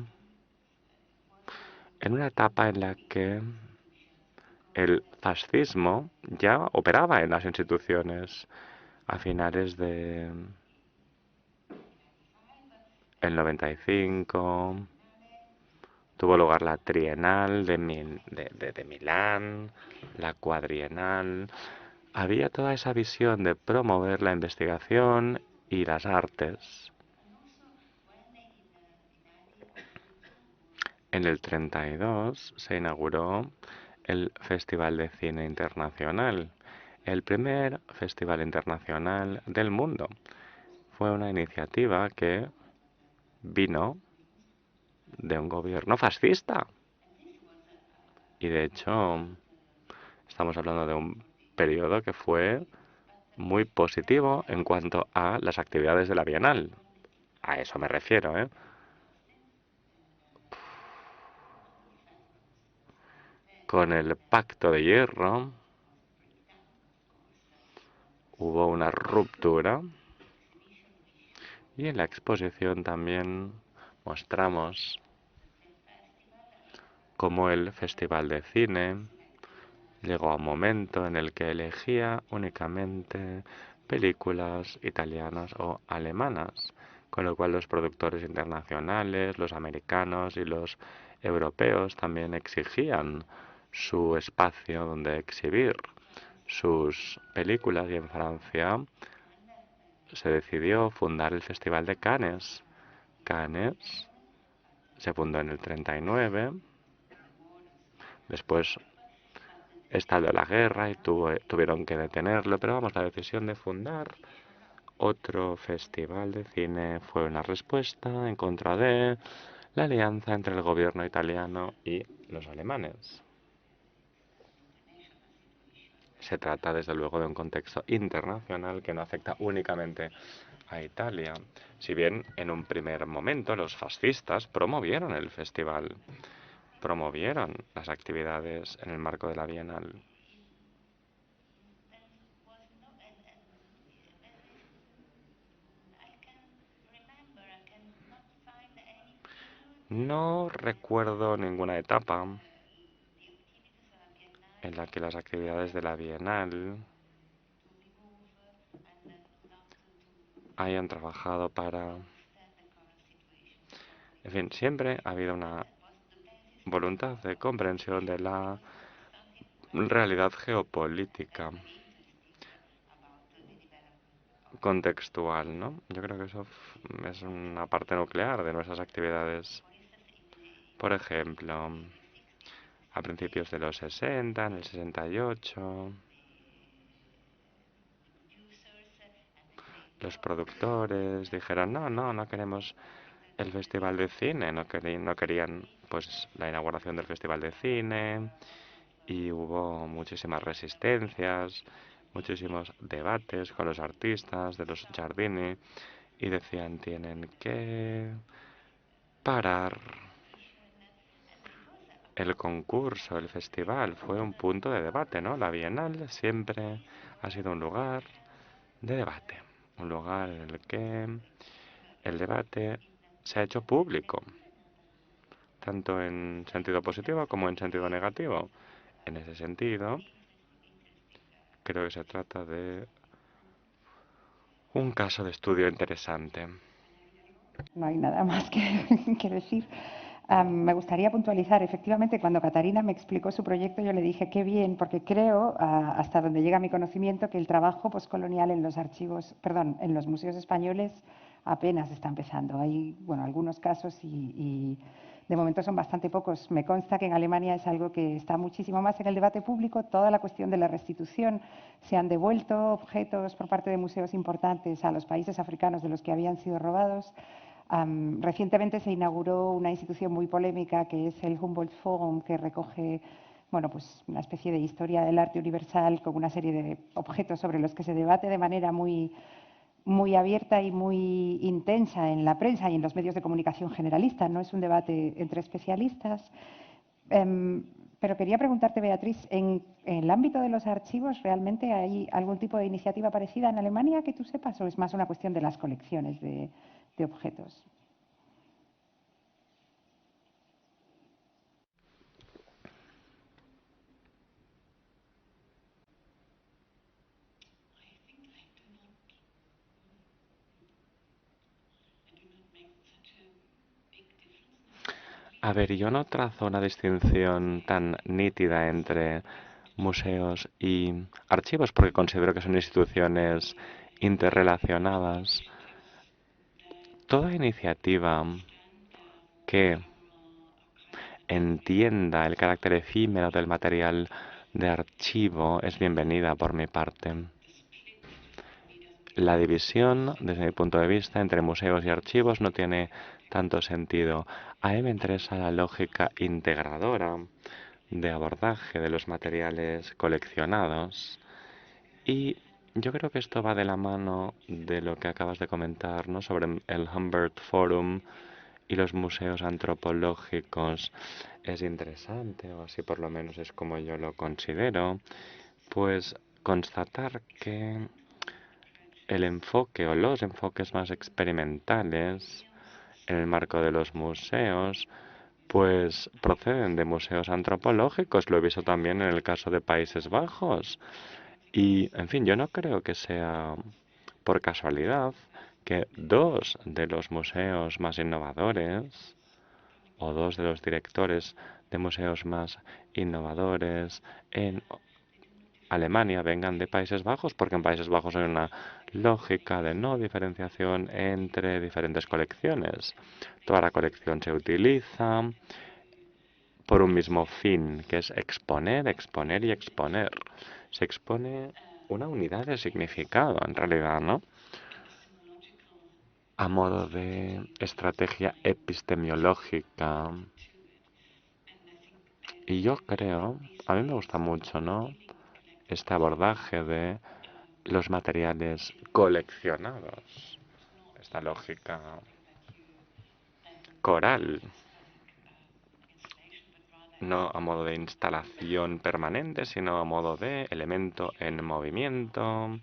[SPEAKER 5] en una etapa en la que el fascismo ya operaba en las instituciones a finales de el 95. Tuvo lugar la Trienal de Milán, la Cuadrienal. Había toda esa visión de promover la investigación y las artes. En el 32 se inauguró el Festival de Cine Internacional, el primer festival internacional del mundo. Fue una iniciativa que vino de un gobierno fascista. Y de hecho, estamos hablando de un periodo que fue muy positivo en cuanto a las actividades de la Bienal. A eso me refiero, ¿eh? Con el Pacto de Hierro hubo una ruptura y en la exposición también mostramos cómo el Festival de Cine llegó a un momento en el que elegía únicamente películas italianas o alemanas, con lo cual los productores internacionales, los americanos y los europeos también exigían su espacio donde exhibir sus películas, y en Francia se decidió fundar el Festival de Cannes. Cannes se fundó en el 39, después estalló la guerra y tuvieron que detenerlo, pero vamos, la decisión de fundar otro festival de cine fue una respuesta en contra de la alianza entre el gobierno italiano y los alemanes. Se trata, desde luego, de un contexto internacional que no afecta únicamente a Italia. Si bien en un primer momento los fascistas promovieron el festival, promovieron las actividades en el marco de la Bienal. No recuerdo ninguna etapa en la que las actividades de la Bienal hayan trabajado para... En fin, siempre ha habido una voluntad de comprensión de la realidad geopolítica contextual, ¿no? Yo creo que eso es una parte nuclear de nuestras actividades. Por ejemplo, a principios de los 60, en el 68, los productores dijeron, no queremos el Festival de Cine, no querían pues la inauguración del Festival de Cine, y hubo muchísimas resistencias, muchísimos debates con los artistas de los Giardini, y decían, tienen que parar el concurso, el festival. Fue un punto de debate, ¿no? La Bienal siempre ha sido un lugar de debate, un lugar en el que el debate se ha hecho público, tanto en sentido positivo como en sentido negativo. En ese sentido, creo que se trata de un caso de estudio interesante.
[SPEAKER 1] No hay nada más que decir. Me gustaría puntualizar, efectivamente, cuando Catarina me explicó su proyecto, yo le dije qué bien, porque creo, hasta donde llega mi conocimiento, que el trabajo postcolonial en los archivos, perdón, en los museos españoles apenas está empezando. Hay, bueno, algunos casos y de momento son bastante pocos. Me consta que en Alemania es algo que está muchísimo más en el debate público, toda la cuestión de la restitución. Se han devuelto objetos por parte de museos importantes a los países africanos de los que habían sido robados. Recientemente se inauguró una institución muy polémica que es el Humboldt Forum, que recoge, bueno, pues una especie de historia del arte universal con una serie de objetos sobre los que se debate de manera muy abierta y muy intensa en la prensa y en los medios de comunicación generalistas. No es un debate entre especialistas. Pero quería preguntarte, Beatriz, ¿en el ámbito de los archivos realmente hay algún tipo de iniciativa parecida en Alemania que tú sepas, o es más una cuestión de las colecciones de objetos?
[SPEAKER 5] A ver, yo no trazo una distinción tan nítida entre museos y archivos porque considero que son instituciones interrelacionadas. Toda iniciativa que entienda el carácter efímero del material de archivo es bienvenida por mi parte. La división, desde mi punto de vista, entre museos y archivos no tiene tanto sentido. A mí me interesa la lógica integradora de abordaje de los materiales coleccionados y yo creo que esto va de la mano de lo que acabas de comentar, ¿no?, sobre el Humbert Forum y los museos antropológicos. Es interesante, o así por lo menos es como yo lo considero, pues constatar que el enfoque o los enfoques más experimentales en el marco de los museos pues proceden de museos antropológicos. Lo he visto también en el caso de Países Bajos. Y, en fin, yo no creo que sea por casualidad que dos de los museos más innovadores o dos de los directores de museos más innovadores en Alemania vengan de Países Bajos, porque en Países Bajos hay una lógica de no diferenciación entre diferentes colecciones. Toda la colección se utiliza por un mismo fin, que es exponer, exponer y exponer. Se expone una unidad de significado, en realidad, ¿no?, a modo de estrategia epistemológica. Y yo creo, a mí me gusta mucho, ¿no?, este abordaje de los materiales coleccionados, esta lógica coral, no a modo de instalación permanente, sino a modo de elemento en movimiento,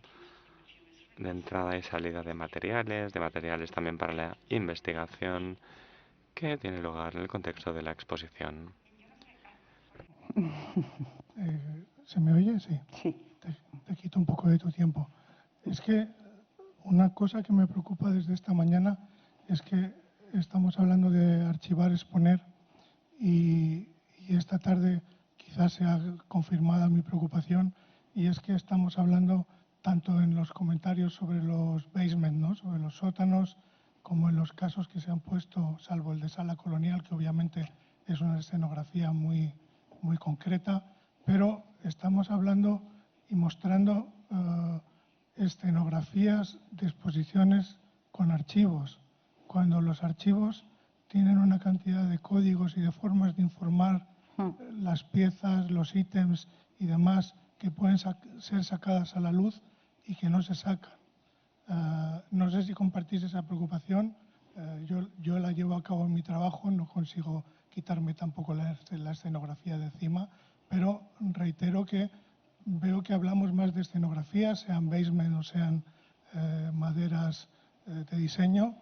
[SPEAKER 5] de entrada y salida de materiales también para la investigación, que tiene lugar en el contexto de la exposición.
[SPEAKER 6] ¿Se me oye? Sí.
[SPEAKER 1] Sí.
[SPEAKER 6] Te quito un poco de tu tiempo. Es que una cosa que me preocupa desde esta mañana es que estamos hablando de archivar, exponer y esta tarde quizás sea confirmada mi preocupación y es que estamos hablando tanto en los comentarios sobre los basements, ¿no?, sobre los sótanos, como en los casos que se han puesto, salvo el de Sala Colonial, que obviamente es una escenografía muy concreta, pero estamos hablando y mostrando escenografías de exposiciones con archivos, cuando los archivos tienen una cantidad de códigos y de formas de informar las piezas, los ítems y demás que pueden ser sacadas a la luz y que no se sacan. No sé si compartís esa preocupación. Yo la llevo a cabo en mi trabajo, no consigo quitarme tampoco la escenografía de encima, pero reitero que veo que hablamos más de escenografías, sean basement o sean maderas de diseño,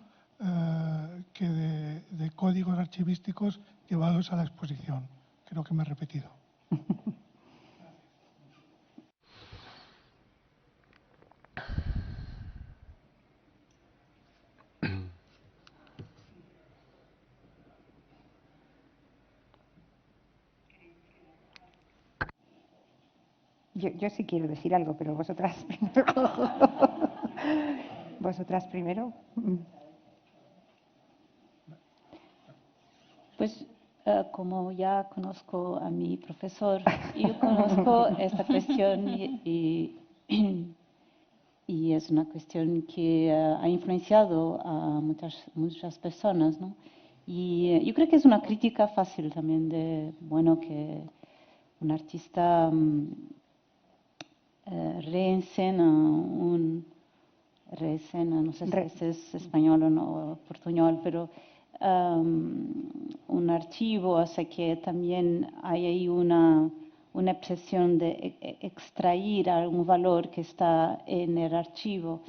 [SPEAKER 6] que de códigos archivísticos llevados a la exposición. Creo que me he repetido.
[SPEAKER 1] Yo sí quiero decir algo, pero vosotras primero. Vosotras primero.
[SPEAKER 3] Pues como ya conozco a mi profesor, yo conozco esta cuestión y es una cuestión que ha influenciado a muchas personas, ¿no? Y yo creo que es una crítica fácil también de, bueno, que un artista reescena, no sé si es español o no, portuñol, pero un archivo, o sea que también hay ahí una obsesión de extraer algún valor que está en el archivo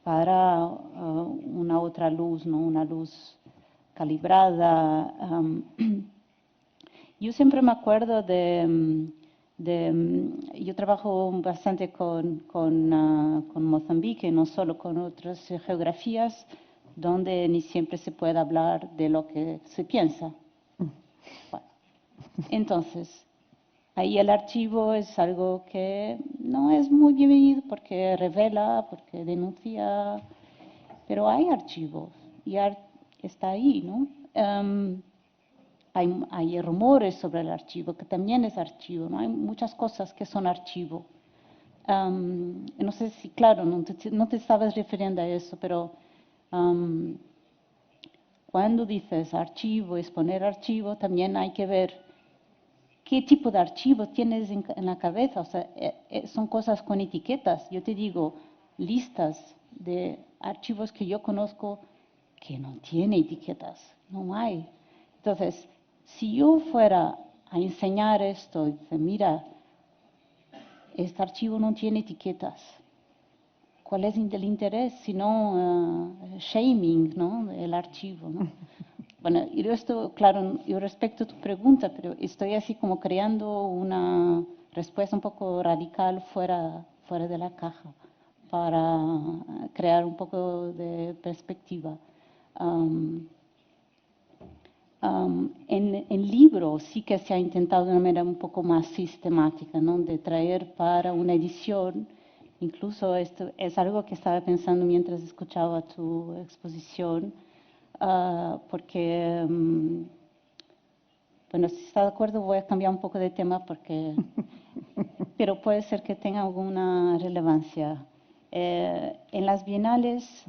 [SPEAKER 3] para una otra luz, ¿no?, una luz calibrada. Yo siempre me acuerdo yo trabajo bastante con Mozambique, no solo con otras geografías, donde ni siempre se puede hablar de lo que se piensa. Bueno, entonces, ahí el archivo es algo que no es muy bienvenido porque revela, porque denuncia, pero hay archivos y está ahí, ¿no? hay rumores sobre el archivo, que también es archivo, ¿no? Hay muchas cosas que son archivo. No sé si, claro, no te estabas refiriendo a eso, pero cuando dices archivo, exponer archivo, también hay que ver qué tipo de archivo tienes en la cabeza. O sea, son cosas con etiquetas. Yo te digo, listas de archivos que yo conozco que no tienen etiquetas, no hay. Entonces, si yo fuera a enseñar esto, dice, mira, este archivo no tiene etiquetas. ¿Cuál es el interés? Sino shaming, ¿no? El archivo, ¿no? Bueno, y esto, claro, yo respeto tu pregunta, pero estoy así como creando una respuesta un poco radical fuera de la caja para crear un poco de perspectiva. En libro sí que se ha intentado de una manera un poco más sistemática, ¿no? De traer para una edición, incluso esto es algo que estaba pensando mientras escuchaba tu exposición, porque, bueno, si está de acuerdo voy a cambiar un poco de tema porque, pero puede ser que tenga alguna relevancia. En las bienales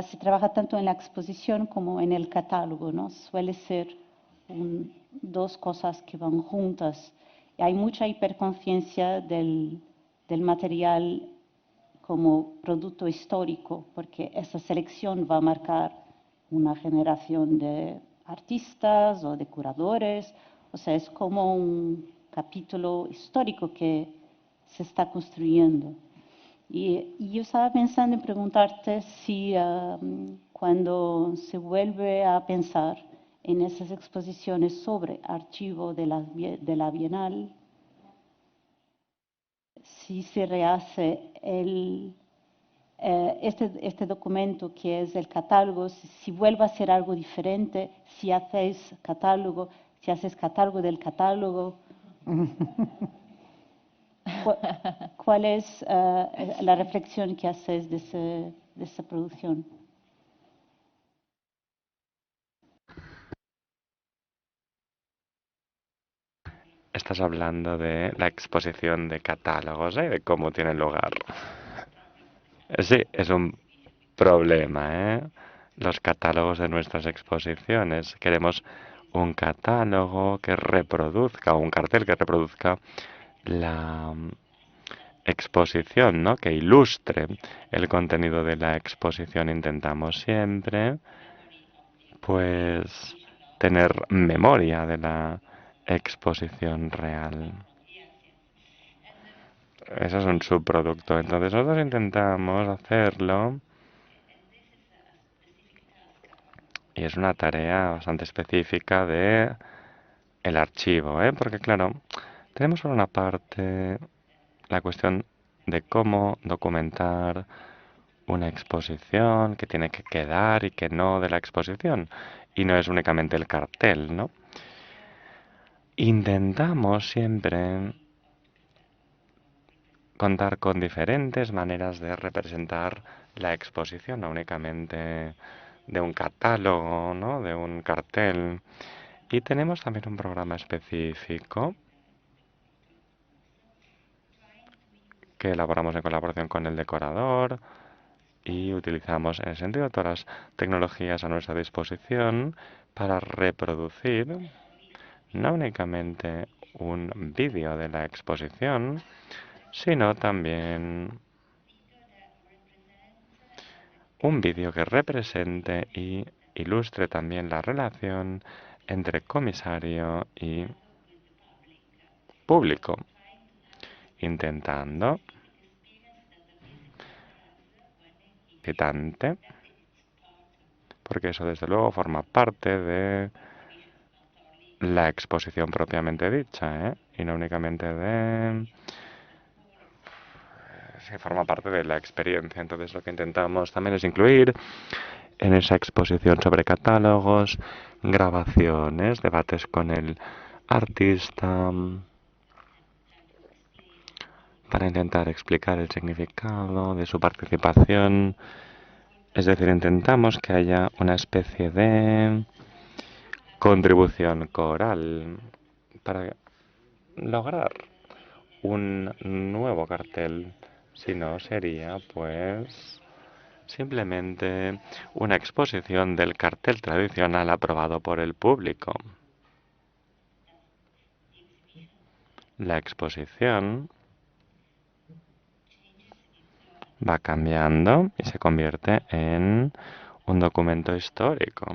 [SPEAKER 3] se trabaja tanto en la exposición como en el catálogo, ¿no? Suele ser dos cosas que van juntas. Y hay mucha hiperconciencia del material como producto histórico, porque esa selección va a marcar una generación de artistas o de curadores. O sea, es como un capítulo histórico que se está construyendo. Y yo estaba pensando en preguntarte si cuando se vuelve a pensar en esas exposiciones sobre archivo de la Bienal, si se rehace este documento que es el catálogo, si vuelve a ser algo diferente, si haces catálogo del catálogo. ¿Cuál es la reflexión que haces de esa producción?
[SPEAKER 5] Estás hablando de la exposición de catálogos, ¿eh? De cómo tienen lugar. Sí, es un problema, ¿eh? Los catálogos de nuestras exposiciones. Queremos un catálogo que reproduzca, un cartel que reproduzca la exposición, ¿no? Que ilustre el contenido de la exposición. Intentamos siempre, pues, tener memoria de la exposición real. Eso es un subproducto. Entonces nosotros intentamos hacerlo y es una tarea bastante específica de el archivo, ¿eh? Porque claro, tenemos por una parte la cuestión de cómo documentar una exposición, que tiene que quedar y que no de la exposición. Y no es únicamente el cartel, ¿no? Intentamos siempre contar con diferentes maneras de representar la exposición, no únicamente de un catálogo, ¿no? De un cartel. Y tenemos también un programa específico que elaboramos en colaboración con el decorador y utilizamos en ese sentido todas las tecnologías a nuestra disposición para reproducir no únicamente un vídeo de la exposición, sino también un vídeo que represente y ilustre también la relación entre comisario y público, intentando visitante, porque eso desde luego forma parte de la exposición propiamente dicha, ¿eh? Y no únicamente de... se forma parte de la experiencia. Entonces lo que intentamos también es incluir en esa exposición sobre catálogos, grabaciones, debates con el artista, para intentar explicar el significado de su participación. Es decir, intentamos que haya una especie de contribución coral para lograr un nuevo cartel. Si no, sería pues simplemente una exposición del cartel tradicional aprobado por el público. La exposición va cambiando y se convierte en un documento histórico.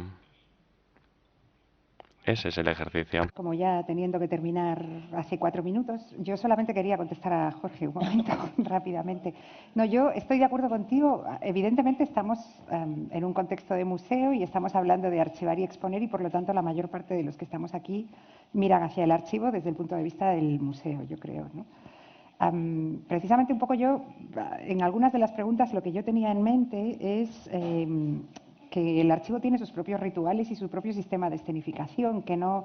[SPEAKER 5] Ese es el ejercicio.
[SPEAKER 1] Como ya teniendo que terminar hace 4 minutos, yo solamente quería contestar a Jorge un momento rápidamente. No, yo estoy de acuerdo contigo. Evidentemente estamos en un contexto de museo y estamos hablando de archivar y exponer y por lo tanto la mayor parte de los que estamos aquí miran hacia el archivo desde el punto de vista del museo, yo creo, ¿no? Precisamente un poco yo, en algunas de las preguntas, lo que yo tenía en mente es que el archivo tiene sus propios rituales y su propio sistema de escenificación, que no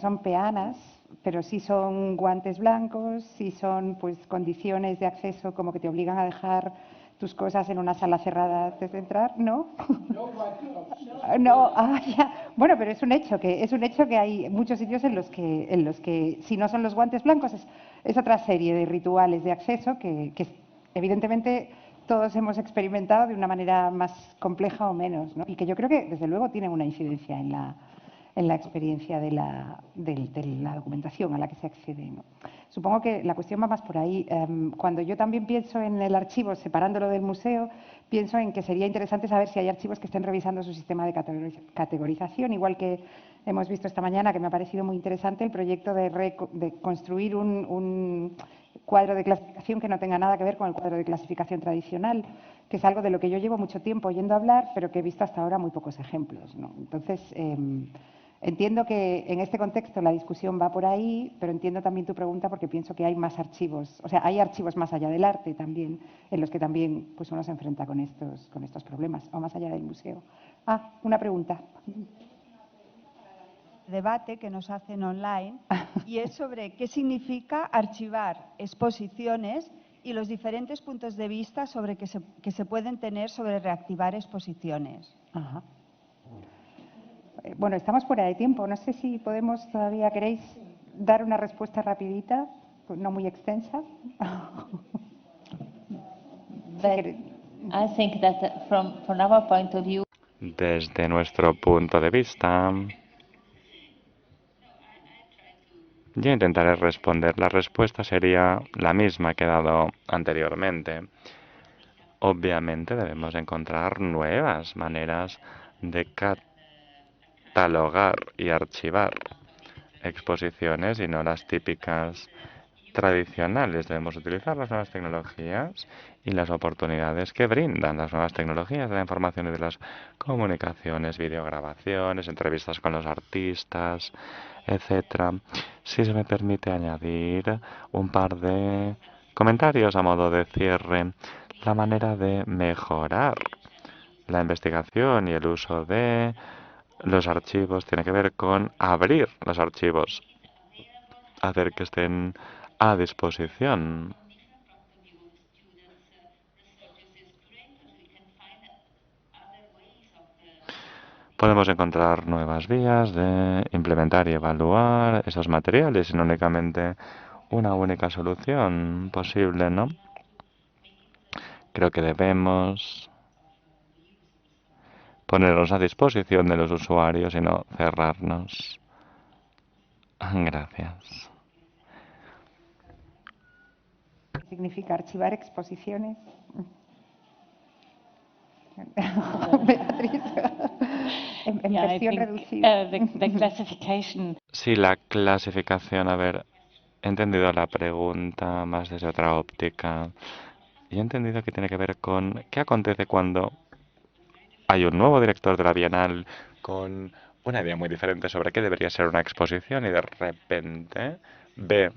[SPEAKER 1] son peanas, pero sí son guantes blancos, sí son pues condiciones de acceso como que te obligan a dejar tus cosas en una sala cerrada antes de entrar, ¿no? No, ya. Bueno, pero es un hecho que hay muchos sitios en los que si no son los guantes blancos es otra serie de rituales de acceso que evidentemente todos hemos experimentado de una manera más compleja o menos, ¿no? Y que yo creo que desde luego tienen una incidencia en la experiencia de la documentación a la que se accede, ¿no? Supongo que la cuestión va más por ahí. Cuando yo también pienso en el archivo, separándolo del museo, pienso en que sería interesante saber si hay archivos que estén revisando su sistema de categorización, igual que hemos visto esta mañana, que me ha parecido muy interesante, el proyecto de construir un cuadro de clasificación que no tenga nada que ver con el cuadro de clasificación tradicional, que es algo de lo que yo llevo mucho tiempo oyendo hablar, pero que he visto hasta ahora muy pocos ejemplos, ¿no? Entonces, entiendo que en este contexto la discusión va por ahí, pero entiendo también tu pregunta porque pienso que hay más archivos, o sea, hay archivos más allá del arte también, en los que también pues uno se enfrenta con estos problemas, o más allá del museo. Una pregunta.
[SPEAKER 7] Debate que nos hacen online y es sobre qué significa archivar exposiciones y los diferentes puntos de vista sobre que se pueden tener sobre reactivar exposiciones.
[SPEAKER 1] Ajá. Bueno, estamos fuera de tiempo. No sé si queréis dar una respuesta rapidita, pues no muy extensa.
[SPEAKER 8] I think that from our point of view,
[SPEAKER 5] desde nuestro punto de vista, yo intentaré responder. La respuesta sería la misma que he dado anteriormente. Obviamente debemos encontrar nuevas maneras de catalogar y archivar exposiciones y no las típicas tradicionales. Debemos utilizar las nuevas tecnologías y las oportunidades que brindan las nuevas tecnologías de la información y de las comunicaciones, videograbaciones, entrevistas con los artistas, etcétera. Si se me permite añadir un par de comentarios a modo de cierre, la manera de mejorar la investigación y el uso de los archivos tiene que ver con abrir los archivos, hacer que estén a disposición. Podemos encontrar nuevas vías de implementar y evaluar esos materiales y no únicamente una única solución posible, ¿no? Creo que debemos ponernos a disposición de los usuarios y no cerrarnos. Gracias.
[SPEAKER 1] ¿Qué significa archivar exposiciones? Beatriz, en versión reducida.
[SPEAKER 8] The classification.
[SPEAKER 5] Sí, la clasificación, a ver, he entendido la pregunta más desde otra óptica y he entendido que tiene que ver con qué acontece cuando hay un nuevo director de la Bienal con una idea muy diferente sobre qué debería ser una exposición y de repente ve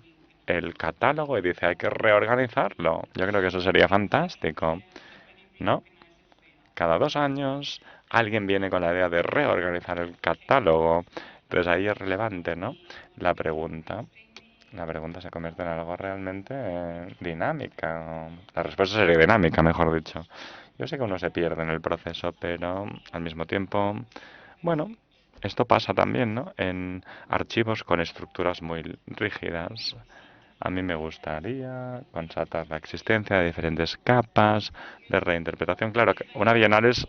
[SPEAKER 5] el catálogo y dice hay que reorganizarlo. Yo creo que eso sería fantástico, ¿no? Cada 2 años alguien viene con la idea de reorganizar el catálogo. Entonces ahí es relevante, ¿no? La pregunta se convierte en algo realmente dinámica. La respuesta sería dinámica, mejor dicho. Yo sé que uno se pierde en el proceso, pero al mismo tiempo, bueno, esto pasa también, ¿no?, en archivos con estructuras muy rígidas. A mí me gustaría constatar la existencia de diferentes capas de reinterpretación. Claro, que una bienal es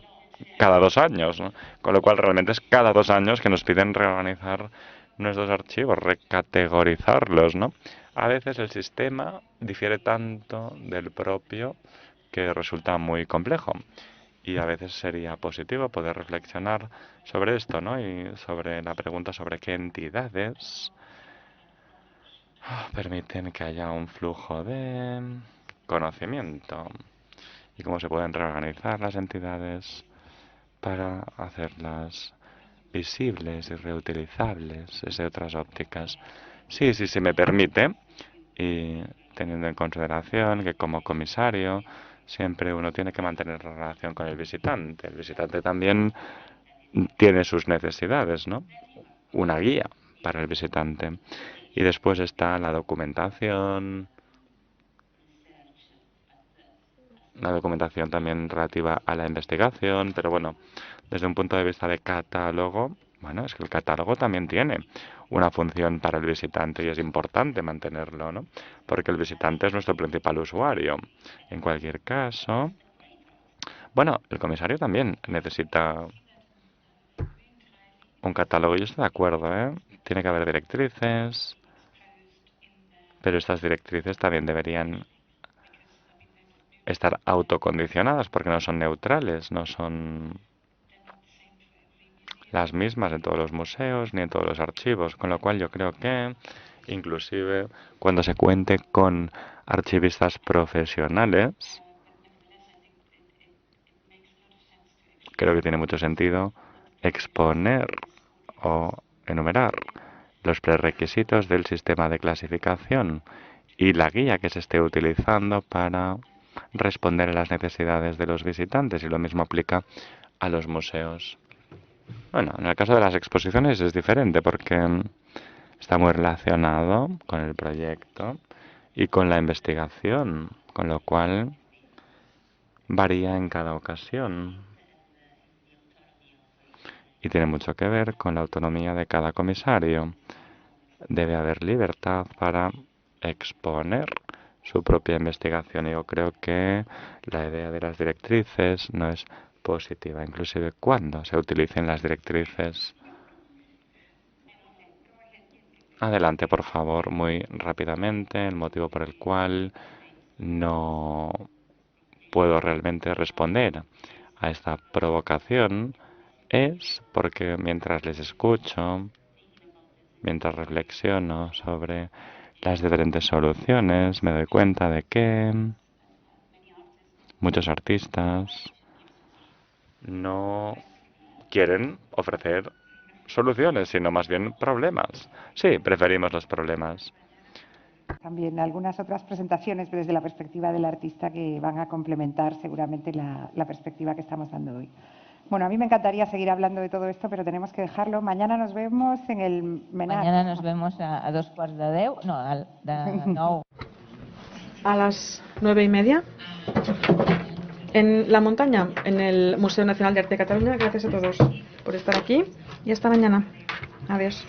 [SPEAKER 5] cada 2 años, ¿no? Con lo cual realmente es cada 2 años que nos piden reorganizar nuestros archivos, recategorizarlos, ¿no? A veces el sistema difiere tanto del propio que resulta muy complejo. Y a veces sería positivo poder reflexionar sobre esto, ¿no? Y sobre la pregunta sobre qué entidades permiten que haya un flujo de conocimiento y cómo se pueden reorganizar las entidades para hacerlas visibles y reutilizables desde otras ópticas. Sí, sí, sí, me permite, y teniendo en consideración que como comisario siempre uno tiene que mantener relación con el visitante. El visitante también tiene sus necesidades, ¿no? Una guía para el visitante. Y después está la documentación también relativa a la investigación, pero bueno, desde un punto de vista de catálogo, bueno, es que el catálogo también tiene una función para el visitante y es importante mantenerlo, ¿no? Porque el visitante es nuestro principal usuario. En cualquier caso, bueno, el comisario también necesita un catálogo. Yo estoy de acuerdo, ¿eh? Tiene que haber directrices, pero estas directrices también deberían estar autocondicionadas porque no son neutrales, no son las mismas en todos los museos ni en todos los archivos, con lo cual yo creo que inclusive cuando se cuente con archivistas profesionales, creo que tiene mucho sentido exponer o enumerar los prerequisitos del sistema de clasificación y la guía que se esté utilizando para responder a las necesidades de los visitantes, y lo mismo aplica a los museos. Bueno, en el caso de las exposiciones es diferente porque está muy relacionado con el proyecto y con la investigación, con lo cual varía en cada ocasión. Y tiene mucho que ver con la autonomía de cada comisario. Debe haber libertad para exponer su propia investigación. Y yo creo que la idea de las directrices no es positiva, inclusive cuando se utilicen las directrices. Adelante, por favor, muy rápidamente. El motivo por el cual no puedo realmente responder a esta provocación es porque mientras les escucho, mientras reflexiono sobre las diferentes soluciones, me doy cuenta de que muchos artistas no quieren ofrecer soluciones, sino más bien problemas. Sí, preferimos los problemas.
[SPEAKER 1] También algunas otras presentaciones desde la perspectiva del artista que van a complementar seguramente la perspectiva que estamos dando hoy. Bueno, a mí me encantaría seguir hablando de todo esto, pero tenemos que dejarlo. Mañana nos vemos en el Menard.
[SPEAKER 8] Mañana nos vemos a 2:15, no, no.
[SPEAKER 9] A las 9:30 en la montaña, en el Museo Nacional de Arte de Cataluña. Gracias a todos por estar aquí y hasta mañana. Adiós.